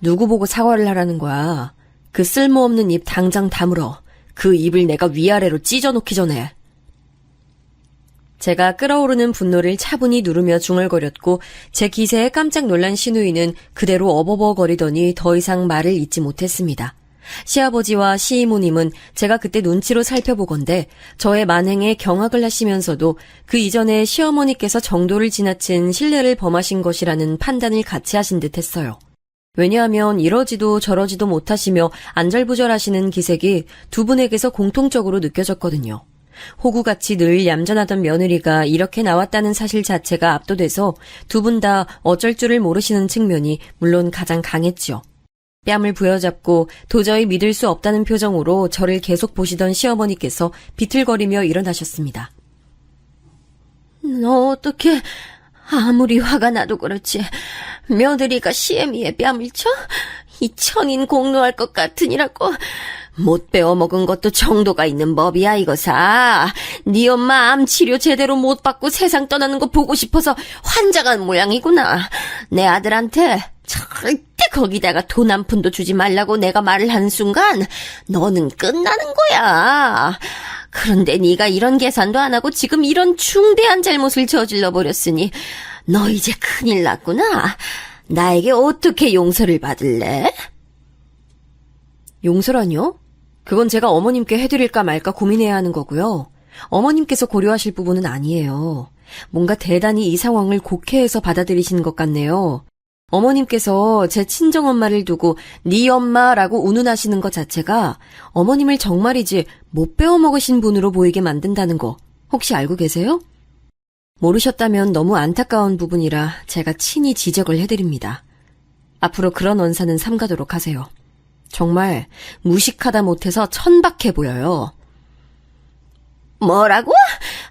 누구 보고 사과를 하라는 거야? 그 쓸모없는 입 당장 다물어. 그 입을 내가 위아래로 찢어놓기 전에. 제가 끓어오르는 분노를 차분히 누르며 중얼거렸고 제 기세에 깜짝 놀란 시누이는 그대로 어버버거리더니 더 이상 말을 잇지 못했습니다. 시아버지와 시이모님은 제가 그때 눈치로 살펴보건대 저의 만행에 경악을 하시면서도 그 이전에 시어머니께서 정도를 지나친 신뢰를 범하신 것이라는 판단을 같이 하신 듯 했어요. 왜냐하면 이러지도 저러지도 못하시며 안절부절하시는 기색이 두 분에게서 공통적으로 느껴졌거든요. 호구같이 늘 얌전하던 며느리가 이렇게 나왔다는 사실 자체가 압도돼서 두 분 다 어쩔 줄을 모르시는 측면이 물론 가장 강했죠. 뺨을 부여잡고 도저히 믿을 수 없다는 표정으로 저를 계속 보시던 시어머니께서 비틀거리며 일어나셨습니다. 너 어떻게 아무리 화가 나도 그렇지 며느리가 시애미의 뺨을 쳐? 이 천인 공노할 것 같으니라고. 못 배워먹은 것도 정도가 있는 법이야 이거사. 네 엄마 암 치료 제대로 못 받고 세상 떠나는 거 보고 싶어서 환장한 모양이구나. 내 아들한테 절대 거기다가 돈 한 푼도 주지 말라고 내가 말을 하는 순간 너는 끝나는 거야. 그런데 네가 이런 계산도 안 하고 지금 이런 중대한 잘못을 저질러 버렸으니 너 이제 큰일 났구나. 나에게 어떻게 용서를 받을래? 용서라뇨? 그건 제가 어머님께 해드릴까 말까 고민해야 하는 거고요. 어머님께서 고려하실 부분은 아니에요. 뭔가 대단히 이 상황을 곡해해서 받아들이시는 것 같네요. 어머님께서 제 친정엄마를 두고 네 엄마라고 운운하시는 것 자체가 어머님을 정말이지 못 배워먹으신 분으로 보이게 만든다는 거 혹시 알고 계세요? 모르셨다면 너무 안타까운 부분이라 제가 친히 지적을 해드립니다. 앞으로 그런 언사는 삼가도록 하세요. 정말 무식하다 못해서 천박해 보여요. 뭐라고?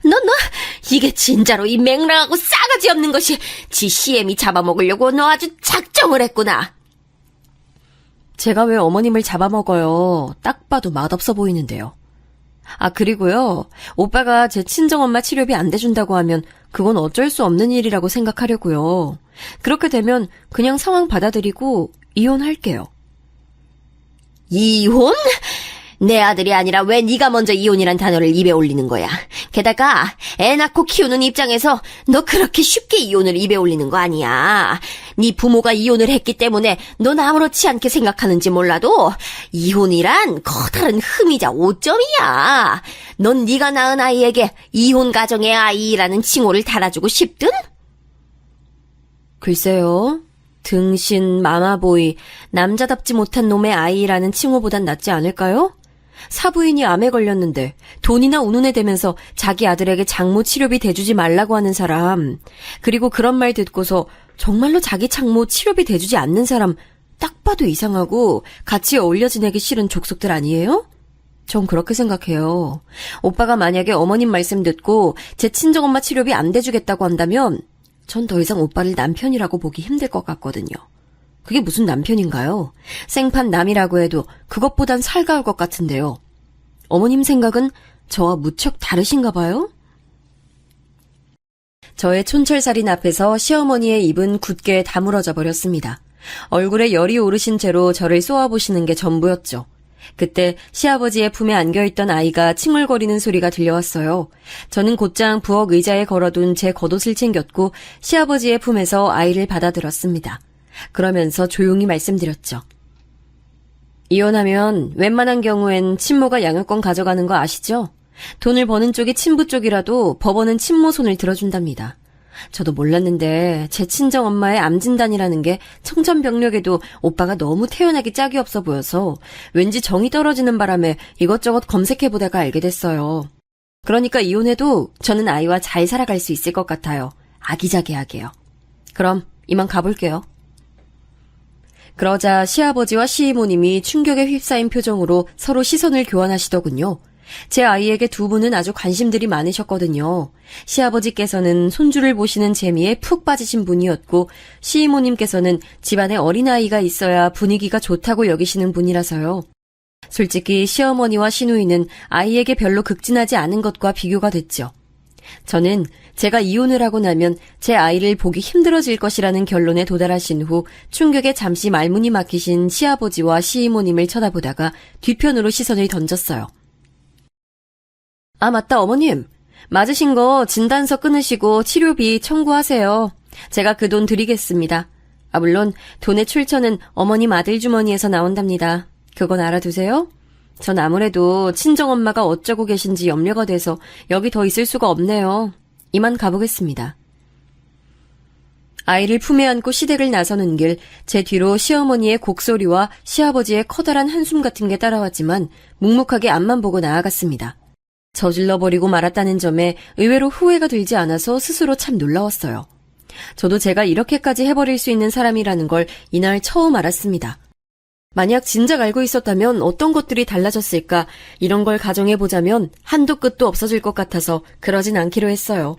너, 이게 진짜로 이 맹랑하고 싸가지 없는 것이 지 CM이 잡아먹으려고 너 아주 작정을 했구나. 제가 왜 어머님을 잡아먹어요? 딱 봐도 맛없어 보이는데요. 아, 그리고요. 오빠가 제 친정엄마 치료비 안 대준다고 하면 그건 어쩔 수 없는 일이라고 생각하려고요. 그렇게 되면 그냥 상황 받아들이고 이혼할게요. 이혼? 내 아들이 아니라 왜 네가 먼저 이혼이란 단어를 입에 올리는 거야. 게다가 애 낳고 키우는 입장에서 너 그렇게 쉽게 이혼을 입에 올리는 거 아니야. 네 부모가 이혼을 했기 때문에 넌 아무렇지 않게 생각하는지 몰라도 이혼이란 커다란 흠이자 오점이야. 넌 네가 낳은 아이에게 이혼 가정의 아이라는 칭호를 달아주고 싶든? 글쎄요. 등신, 마마보이, 남자답지 못한 놈의 아이라는 칭호보단 낫지 않을까요? 사부인이 암에 걸렸는데 돈이나 운운에 대면서 자기 아들에게 장모 치료비 대주지 말라고 하는 사람, 그리고 그런 말 듣고서 정말로 자기 장모 치료비 대주지 않는 사람 딱 봐도 이상하고 같이 어울려 지내기 싫은 족속들 아니에요? 전 그렇게 생각해요. 오빠가 만약에 어머님 말씀 듣고 제 친정엄마 치료비 안 대주겠다고 한다면 전 더 이상 오빠를 남편이라고 보기 힘들 것 같거든요. 그게 무슨 남편인가요? 생판 남이라고 해도 그것보단 살가울 것 같은데요. 어머님 생각은 저와 무척 다르신가 봐요? 저의 촌철살인 앞에서 시어머니의 입은 굳게 다물어져 버렸습니다. 얼굴에 열이 오르신 채로 저를 쏘아보시는 게 전부였죠. 그때 시아버지의 품에 안겨있던 아이가 칭얼거리는 소리가 들려왔어요. 저는 곧장 부엌 의자에 걸어둔 제 겉옷을 챙겼고 시아버지의 품에서 아이를 받아들었습니다. 그러면서 조용히 말씀드렸죠. 이혼하면 웬만한 경우엔 친모가 양육권 가져가는 거 아시죠? 돈을 버는 쪽이 친부 쪽이라도 법원은 친모 손을 들어준답니다. 저도 몰랐는데 제 친정엄마의 암진단이라는 게 청천벽력에도 오빠가 너무 태어나기 짝이 없어 보여서 왠지 정이 떨어지는 바람에 이것저것 검색해보다가 알게 됐어요. 그러니까 이혼해도 저는 아이와 잘 살아갈 수 있을 것 같아요. 아기자기하게요. 그럼 이만 가볼게요. 그러자 시아버지와 시이모님이 충격에 휩싸인 표정으로 서로 시선을 교환하시더군요. 제 아이에게 두 분은 아주 관심들이 많으셨거든요. 시아버지께서는 손주를 보시는 재미에 푹 빠지신 분이었고 시이모님께서는 집안에 어린아이가 있어야 분위기가 좋다고 여기시는 분이라서요. 솔직히 시어머니와 시누이는 아이에게 별로 극진하지 않은 것과 비교가 됐죠. 저는 제가 이혼을 하고 나면 제 아이를 보기 힘들어질 것이라는 결론에 도달하신 후 충격에 잠시 말문이 막히신 시아버지와 시이모님을 쳐다보다가 뒤편으로 시선을 던졌어요. 아, 맞다, 어머님. 맞으신 거 진단서 끊으시고 치료비 청구하세요. 제가 그 돈 드리겠습니다. 아, 물론 돈의 출처는 어머님 아들 주머니에서 나온답니다. 그건 알아두세요. 전 아무래도 친정엄마가 어쩌고 계신지 염려가 돼서 여기 더 있을 수가 없네요. 이만 가보겠습니다. 아이를 품에 안고 시댁을 나서는 길, 제 뒤로 시어머니의 곡소리와 시아버지의 커다란 한숨 같은 게 따라왔지만 묵묵하게 앞만 보고 나아갔습니다. 저질러버리고 말았다는 점에 의외로 후회가 들지 않아서 스스로 참 놀라웠어요. 저도 제가 이렇게까지 해버릴 수 있는 사람이라는 걸 이날 처음 알았습니다. 만약 진작 알고 있었다면 어떤 것들이 달라졌을까 이런 걸 가정해보자면 한도 끝도 없어질 것 같아서 그러진 않기로 했어요.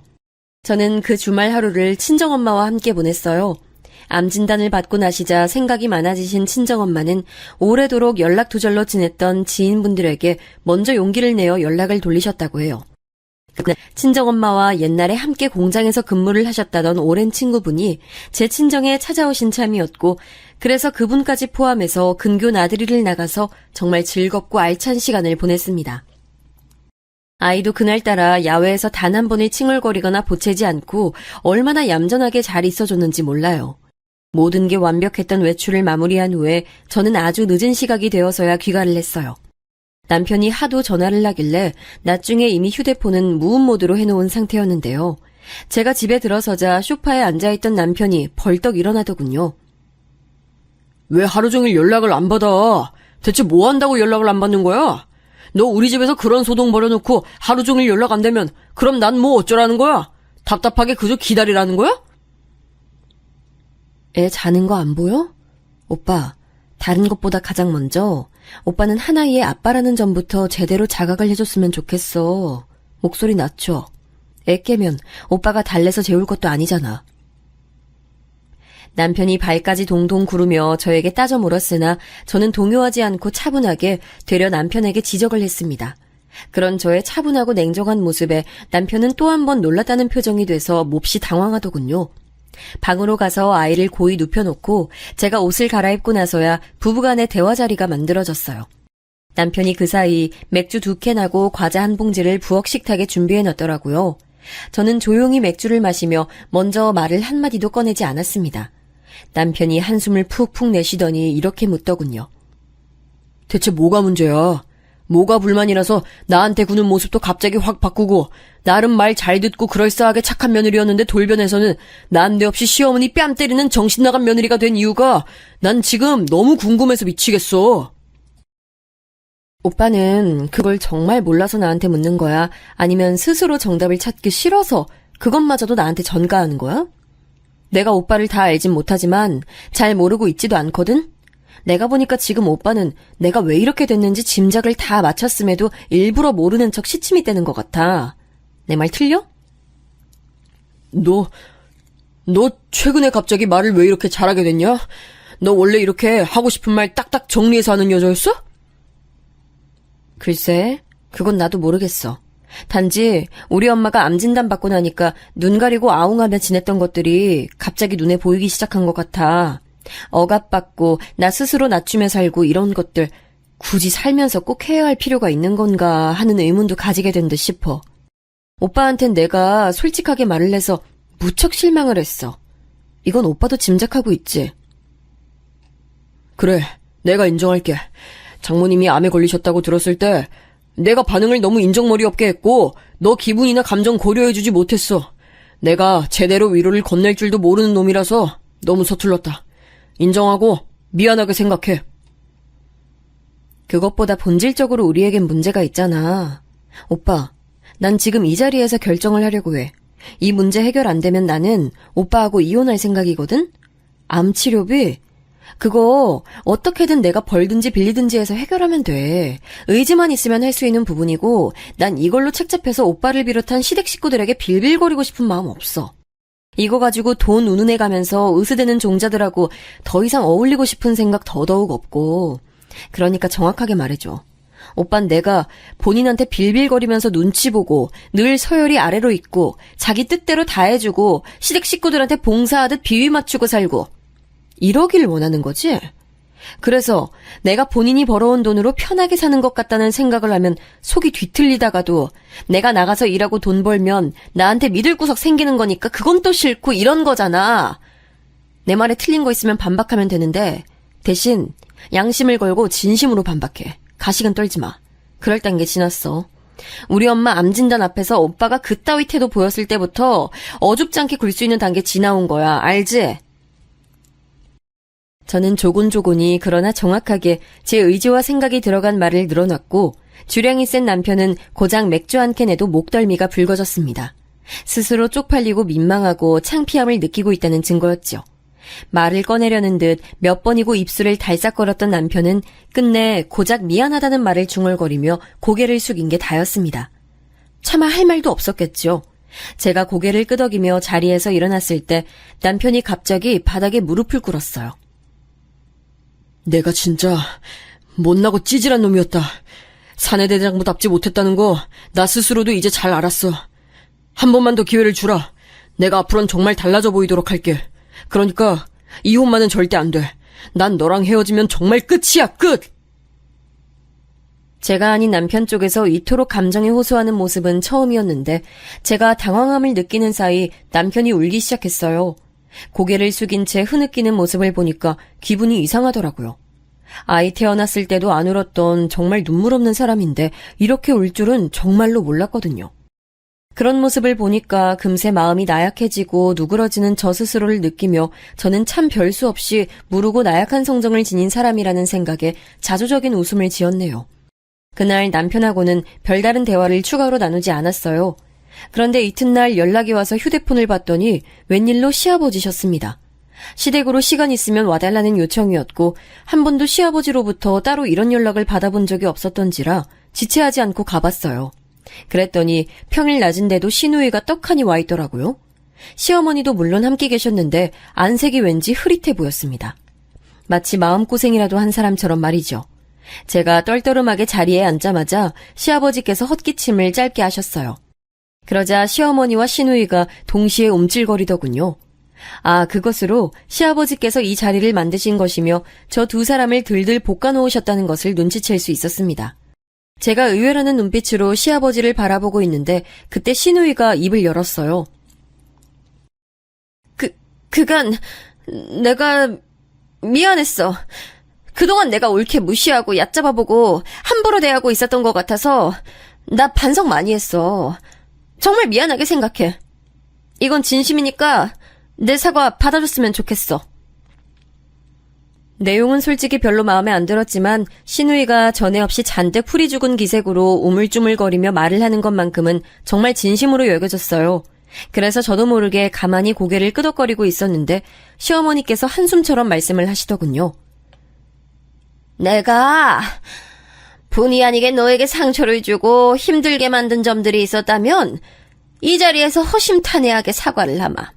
저는 그 주말 하루를 친정엄마와 함께 보냈어요. 암 진단을 받고 나시자 생각이 많아지신 친정엄마는 오래도록 연락 두절로 지냈던 지인분들에게 먼저 용기를 내어 연락을 돌리셨다고 해요. 친정엄마와 옛날에 함께 공장에서 근무를 하셨다던 오랜 친구분이 제 친정에 찾아오신 참이었고 그래서 그분까지 포함해서 근교 나들이를 나가서 정말 즐겁고 알찬 시간을 보냈습니다. 아이도 그날따라 야외에서 단 한 번을 칭얼거리거나 보채지 않고 얼마나 얌전하게 잘 있어줬는지 몰라요. 모든 게 완벽했던 외출을 마무리한 후에 저는 아주 늦은 시각이 되어서야 귀가를 했어요. 남편이 하도 전화를 하길래 나중에 이미 휴대폰은 무음 모드로 해놓은 상태였는데요. 제가 집에 들어서자 소파에 앉아있던 남편이 벌떡 일어나더군요. 왜 하루 종일 연락을 안 받아? 대체 뭐 한다고 연락을 안 받는 거야? 너 우리 집에서 그런 소동 벌여놓고 하루 종일 연락 안 되면 그럼 난 뭐 어쩌라는 거야? 답답하게 그저 기다리라는 거야? 애 자는 거 안 보여? 오빠, 다른 것보다 가장 먼저 오빠는 하나이의 아빠라는 점부터 제대로 자각을 해줬으면 좋겠어. 목소리 낮춰. 애 깨면 오빠가 달래서 재울 것도 아니잖아. 남편이 발까지 동동 구르며 저에게 따져 물었으나 저는 동요하지 않고 차분하게 되려 남편에게 지적을 했습니다. 그런 저의 차분하고 냉정한 모습에 남편은 또 한 번 놀랐다는 표정이 돼서 몹시 당황하더군요. 방으로 가서 아이를 고이 눕혀놓고 제가 옷을 갈아입고 나서야 부부간의 대화 자리가 만들어졌어요. 남편이 그 사이 맥주 2캔하고 과자 한 봉지를 부엌 식탁에 준비해놨더라고요. 저는 조용히 맥주를 마시며 먼저 말을 한마디도 꺼내지 않았습니다. 남편이 한숨을 푹푹 내쉬더니 이렇게 묻더군요. 대체 뭐가 문제야? 뭐가 불만이라서 나한테 구는 모습도 갑자기 확 바꾸고 나름 말 잘 듣고 그럴싸하게 착한 며느리였는데 돌변해서는 난데없이 시어머니 뺨 때리는 정신 나간 며느리가 된 이유가 난 지금 너무 궁금해서 미치겠어. 오빠는 그걸 정말 몰라서 나한테 묻는 거야? 아니면 스스로 정답을 찾기 싫어서 그것마저도 나한테 전가하는 거야? 내가 오빠를 다 알진 못하지만 잘 모르고 있지도 않거든? 내가 보니까 지금 오빠는 내가 왜 이렇게 됐는지 짐작을 다 맞췄음에도 일부러 모르는 척 시침이 떼는 것 같아. 내 말 틀려? 너 최근에 갑자기 말을 왜 이렇게 잘하게 됐냐? 너 원래 이렇게 하고 싶은 말 딱딱 정리해서 하는 여자였어? 글쎄, 그건 나도 모르겠어. 단지 우리 엄마가 암 진단 받고 나니까 눈 가리고 아웅하며 지냈던 것들이 갑자기 눈에 보이기 시작한 것 같아. 억압받고 나 스스로 낮추며 살고 이런 것들 굳이 살면서 꼭 해야 할 필요가 있는 건가 하는 의문도 가지게 된 듯 싶어. 오빠한텐 내가 솔직하게 말을 해서 무척 실망을 했어. 이건 오빠도 짐작하고 있지? 그래, 내가 인정할게. 장모님이 암에 걸리셨다고 들었을 때 내가 반응을 너무 인정머리 없게 했고 너 기분이나 감정 고려해주지 못했어. 내가 제대로 위로를 건넬 줄도 모르는 놈이라서 너무 서툴렀다. 인정하고 미안하게 생각해. 그것보다 본질적으로 우리에겐 문제가 있잖아. 오빠, 난 지금 이 자리에서 결정을 하려고 해. 이 문제 해결 안 되면 나는 오빠하고 이혼할 생각이거든? 암 치료비? 그거 어떻게든 내가 벌든지 빌리든지 해서 해결하면 돼. 의지만 있으면 할 수 있는 부분이고 난 이걸로 책잡혀서 오빠를 비롯한 시댁 식구들에게 빌빌거리고 싶은 마음 없어. 이거 가지고 돈 운운해 가면서 으스대는 종자들하고 더 이상 어울리고 싶은 생각 더더욱 없고. 그러니까 정확하게 말해줘. 오빤 내가 본인한테 빌빌거리면서 눈치 보고 늘 서열이 아래로 있고 자기 뜻대로 다 해주고 시댁 식구들한테 봉사하듯 비위 맞추고 살고 이러길 원하는 거지? 그래서 내가 본인이 벌어온 돈으로 편하게 사는 것 같다는 생각을 하면 속이 뒤틀리다가도 내가 나가서 일하고 돈 벌면 나한테 믿을 구석 생기는 거니까 그건 또 싫고 이런 거잖아. 내 말에 틀린 거 있으면 반박하면 되는데 대신 양심을 걸고 진심으로 반박해. 가식은 떨지 마. 그럴 단계 지났어. 우리 엄마 암진단 앞에서 오빠가 그따위 태도 보였을 때부터 어줍지 않게 굴 수 있는 단계 지나온 거야. 알지? 저는 조곤조곤히 그러나 정확하게 제 의지와 생각이 들어간 말을 늘어놨고 주량이 센 남편은 고작 맥주 한 캔에도 목덜미가 붉어졌습니다. 스스로 쪽팔리고 민망하고 창피함을 느끼고 있다는 증거였죠. 말을 꺼내려는 듯 몇 번이고 입술을 달싹거렸던 남편은 끝내 고작 미안하다는 말을 중얼거리며 고개를 숙인 게 다였습니다. 차마 할 말도 없었겠죠. 제가 고개를 끄덕이며 자리에서 일어났을 때 남편이 갑자기 바닥에 무릎을 꿇었어요. 내가 진짜 못나고 찌질한 놈이었다. 사내대장부답지 못했다는 거 나 스스로도 이제 잘 알았어. 한 번만 더 기회를 주라. 내가 앞으로는 정말 달라져 보이도록 할게. 그러니까 이혼만은 절대 안 돼. 난 너랑 헤어지면 정말 끝이야, 끝! 제가 아닌 남편 쪽에서 이토록 감정에 호소하는 모습은 처음이었는데 제가 당황함을 느끼는 사이 남편이 울기 시작했어요. 고개를 숙인 채 흐느끼는 모습을 보니까 기분이 이상하더라고요. 아이 태어났을 때도 안 울었던 정말 눈물 없는 사람인데 이렇게 울 줄은 정말로 몰랐거든요. 그런 모습을 보니까 금세 마음이 나약해지고 누그러지는 저 스스로를 느끼며 저는 참 별수 없이 무르고 나약한 성정을 지닌 사람이라는 생각에 자조적인 웃음을 지었네요. 그날 남편하고는 별다른 대화를 추가로 나누지 않았어요. 그런데 이튿날 연락이 와서 휴대폰을 봤더니 웬일로 시아버지셨습니다. 시댁으로 시간 있으면 와달라는 요청이었고 한 번도 시아버지로부터 따로 이런 연락을 받아본 적이 없었던지라 지체하지 않고 가봤어요. 그랬더니 평일 낮인데도 시누이가 떡하니 와 있더라고요. 시어머니도 물론 함께 계셨는데 안색이 왠지 흐릿해 보였습니다. 마치 마음고생이라도 한 사람처럼 말이죠. 제가 떨떠름하게 자리에 앉자마자 시아버지께서 헛기침을 짧게 하셨어요. 그러자 시어머니와 시누이가 동시에 움찔거리더군요. 아, 그것으로 시아버지께서 이 자리를 만드신 것이며 저 두 사람을 들들 볶아놓으셨다는 것을 눈치챌 수 있었습니다. 제가 의외라는 눈빛으로 시아버지를 바라보고 있는데 그때 시누이가 입을 열었어요. 그간 내가 미안했어. 그동안 내가 옳게 무시하고 얕잡아보고 함부로 대하고 있었던 것 같아서 나 반성 많이 했어. 정말 미안하게 생각해. 이건 진심이니까 내 사과 받아줬으면 좋겠어. 내용은 솔직히 별로 마음에 안 들었지만 시누이가 전에 없이 잔뜩 풀이 죽은 기색으로 우물쭈물거리며 말을 하는 것만큼은 정말 진심으로 여겨졌어요. 그래서 저도 모르게 가만히 고개를 끄덕거리고 있었는데 시어머니께서 한숨처럼 말씀을 하시더군요. 내가 본의 아니게 너에게 상처를 주고 힘들게 만든 점들이 있었다면 이 자리에서 허심탄회하게 사과를 하마.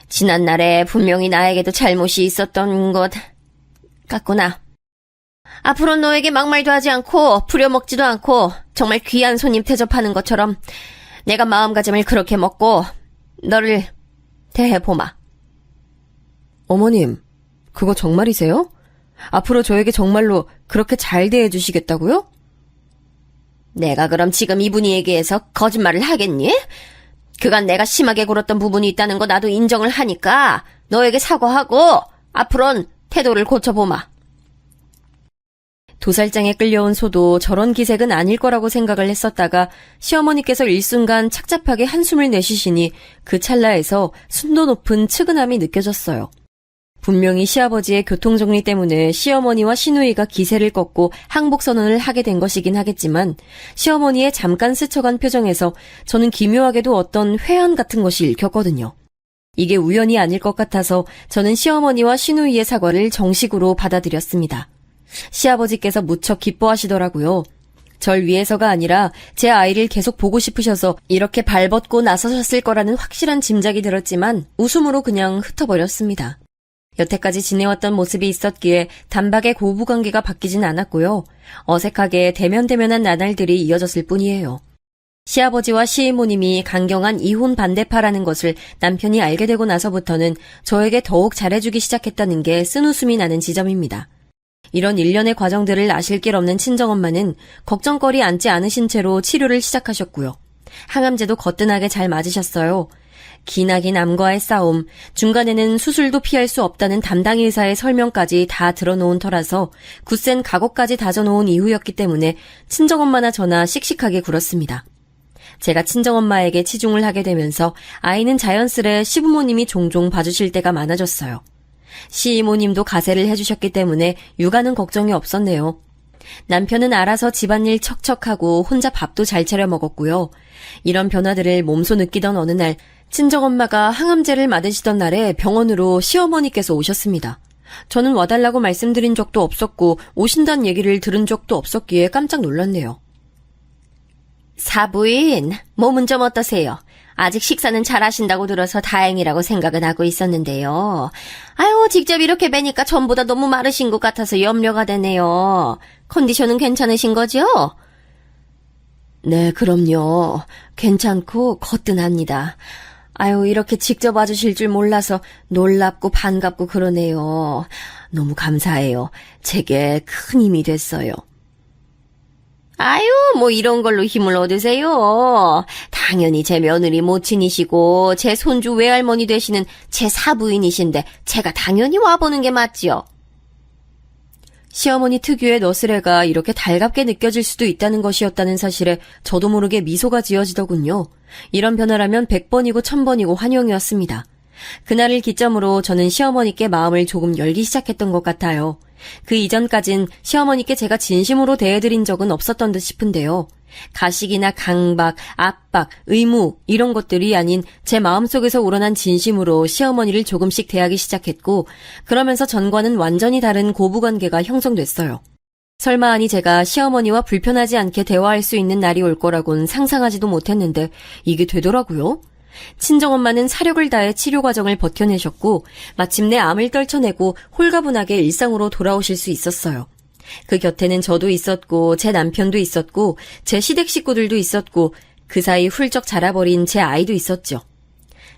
지난날에 분명히 나에게도 잘못이 있었던 것 같구나. 앞으로 너에게 막말도 하지 않고 부려먹지도 않고 정말 귀한 손님 대접하는 것처럼 내가 마음가짐을 그렇게 먹고 너를 대해보마. 어머님, 그거 정말이세요? 앞으로 저에게 정말로 그렇게 잘 대해주시겠다고요? 내가 그럼 지금 이 분위기에서 거짓말을 하겠니? 그간 내가 심하게 굴었던 부분이 있다는 거 나도 인정을 하니까 너에게 사과하고 앞으론 태도를 고쳐보마. 도살장에 끌려온 소도 저런 기색은 아닐 거라고 생각을 했었다가 시어머니께서 일순간 착잡하게 한숨을 내쉬시니 그 찰나에서 순도 높은 측은함이 느껴졌어요. 분명히 시아버지의 교통정리 때문에 시어머니와 시누이가 기세를 꺾고 항복선언을 하게 된 것이긴 하겠지만 시어머니의 잠깐 스쳐간 표정에서 저는 기묘하게도 어떤 회한 같은 것이 읽혔거든요. 이게 우연이 아닐 것 같아서 저는 시어머니와 시누이의 사과를 정식으로 받아들였습니다. 시아버지께서 무척 기뻐하시더라고요. 절 위해서가 아니라 제 아이를 계속 보고 싶으셔서 이렇게 발벗고 나서셨을 거라는 확실한 짐작이 들었지만 웃음으로 그냥 흩어버렸습니다. 여태까지 지내왔던 모습이 있었기에 단박에 고부관계가 바뀌진 않았고요. 어색하게 대면대면한 나날들이 이어졌을 뿐이에요. 시아버지와 시이모님이 강경한 이혼 반대파라는 것을 남편이 알게 되고 나서부터는 저에게 더욱 잘해주기 시작했다는 게 쓴웃음이 나는 지점입니다. 이런 일련의 과정들을 아실 길 없는 친정엄마는 걱정거리 않지 않으신 채로 치료를 시작하셨고요. 항암제도 거뜬하게 잘 맞으셨어요. 기나긴 암과의 싸움, 중간에는 수술도 피할 수 없다는 담당 의사의 설명까지 다 들어놓은 터라서 굳센 각오까지 다져놓은 이후였기 때문에 친정엄마나 저나 씩씩하게 굴었습니다. 제가 친정엄마에게 치중을 하게 되면서 아이는 자연스레 시부모님이 종종 봐주실 때가 많아졌어요. 시이모님도 가세를 해주셨기 때문에 육아는 걱정이 없었네요. 남편은 알아서 집안일 척척하고 혼자 밥도 잘 차려 먹었고요. 이런 변화들을 몸소 느끼던 어느 날 친정엄마가 항암제를 맞으시던 날에 병원으로 시어머니께서 오셨습니다. 저는 와달라고 말씀드린 적도 없었고 오신다는 얘기를 들은 적도 없었기에 깜짝 놀랐네요. 사부인, 몸은 좀 어떠세요? 아직 식사는 잘 하신다고 들어서 다행이라고 생각은 하고 있었는데요. 아유, 직접 이렇게 뵈니까 전보다 너무 마르신 것 같아서 염려가 되네요. 컨디션은 괜찮으신 거죠? 네, 그럼요. 괜찮고 거뜬합니다. 아유, 이렇게 직접 와주실 줄 몰라서 놀랍고 반갑고 그러네요. 너무 감사해요. 제게 큰 힘이 됐어요. 아유, 뭐 이런 걸로 힘을 얻으세요. 당연히 제 며느리 모친이시고 제 손주 외할머니 되시는 제 사부인이신데 제가 당연히 와보는 게 맞지요. 시어머니 특유의 너스레가 이렇게 달갑게 느껴질 수도 있다는 것이었다는 사실에 저도 모르게 미소가 지어지더군요. 이런 변화라면 100번이고 1000번이고 환영이었습니다. 그날을 기점으로 저는 시어머니께 마음을 조금 열기 시작했던 것 같아요. 그 이전까진 시어머니께 제가 진심으로 대해드린 적은 없었던 듯 싶은데요. 가식이나 강박, 압박, 의무 이런 것들이 아닌 제 마음속에서 우러난 진심으로 시어머니를 조금씩 대하기 시작했고 그러면서 전과는 완전히 다른 고부관계가 형성됐어요. 설마 아니 제가 시어머니와 불편하지 않게 대화할 수 있는 날이 올 거라곤 상상하지도 못했는데 이게 되더라고요. 친정엄마는 사력을 다해 치료 과정을 버텨내셨고 마침내 암을 떨쳐내고 홀가분하게 일상으로 돌아오실 수 있었어요. 그 곁에는 저도 있었고 제 남편도 있었고 제 시댁 식구들도 있었고 그 사이 훌쩍 자라버린 제 아이도 있었죠.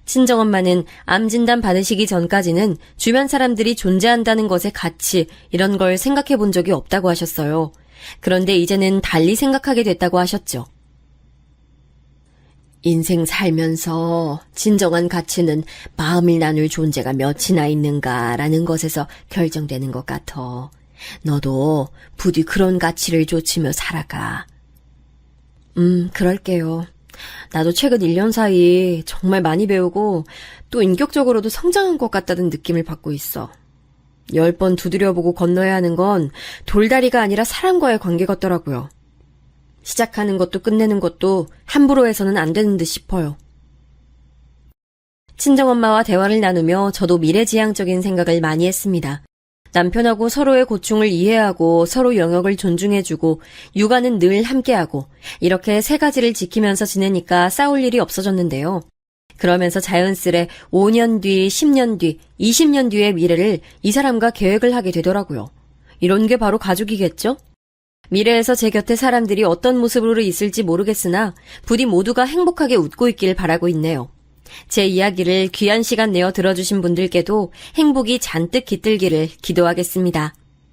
친정엄마는 암 진단 받으시기 전까지는 주변 사람들이 존재한다는 것의 가치 이런 걸 생각해 본 적이 없다고 하셨어요. 그런데 이제는 달리 생각하게 됐다고 하셨죠. 인생 살면서 진정한 가치는 마음을 나눌 존재가 몇이나 있는가라는 것에서 결정되는 것 같아. 너도 부디 그런 가치를 좇으며 살아가. 그럴게요. 나도 최근 1년 사이 정말 많이 배우고 또 인격적으로도 성장한 것 같다는 느낌을 받고 있어. 10번 두드려보고 건너야 하는 건 돌다리가 아니라 사람과의 관계 같더라고요. 시작하는 것도 끝내는 것도 함부로 해서는 안 되는 듯 싶어요. 친정엄마와 대화를 나누며 저도 미래지향적인 생각을 많이 했습니다. 남편하고 서로의 고충을 이해하고 서로 영역을 존중해주고 육아는 늘 함께하고 이렇게 3가지를 지키면서 지내니까 싸울 일이 없어졌는데요. 그러면서 자연스레 5년 뒤, 10년 뒤, 20년 뒤의 미래를 이 사람과 계획을 하게 되더라고요. 이런 게 바로 가족이겠죠? 미래에서 제 곁에 사람들이 어떤 모습으로 있을지 모르겠으나 부디 모두가 행복하게 웃고 있길 바라고 있네요. 제 이야기를 귀한 시간 내어 들어주신 분들께도 행복이 잔뜩 깃들기를 기도하겠습니다.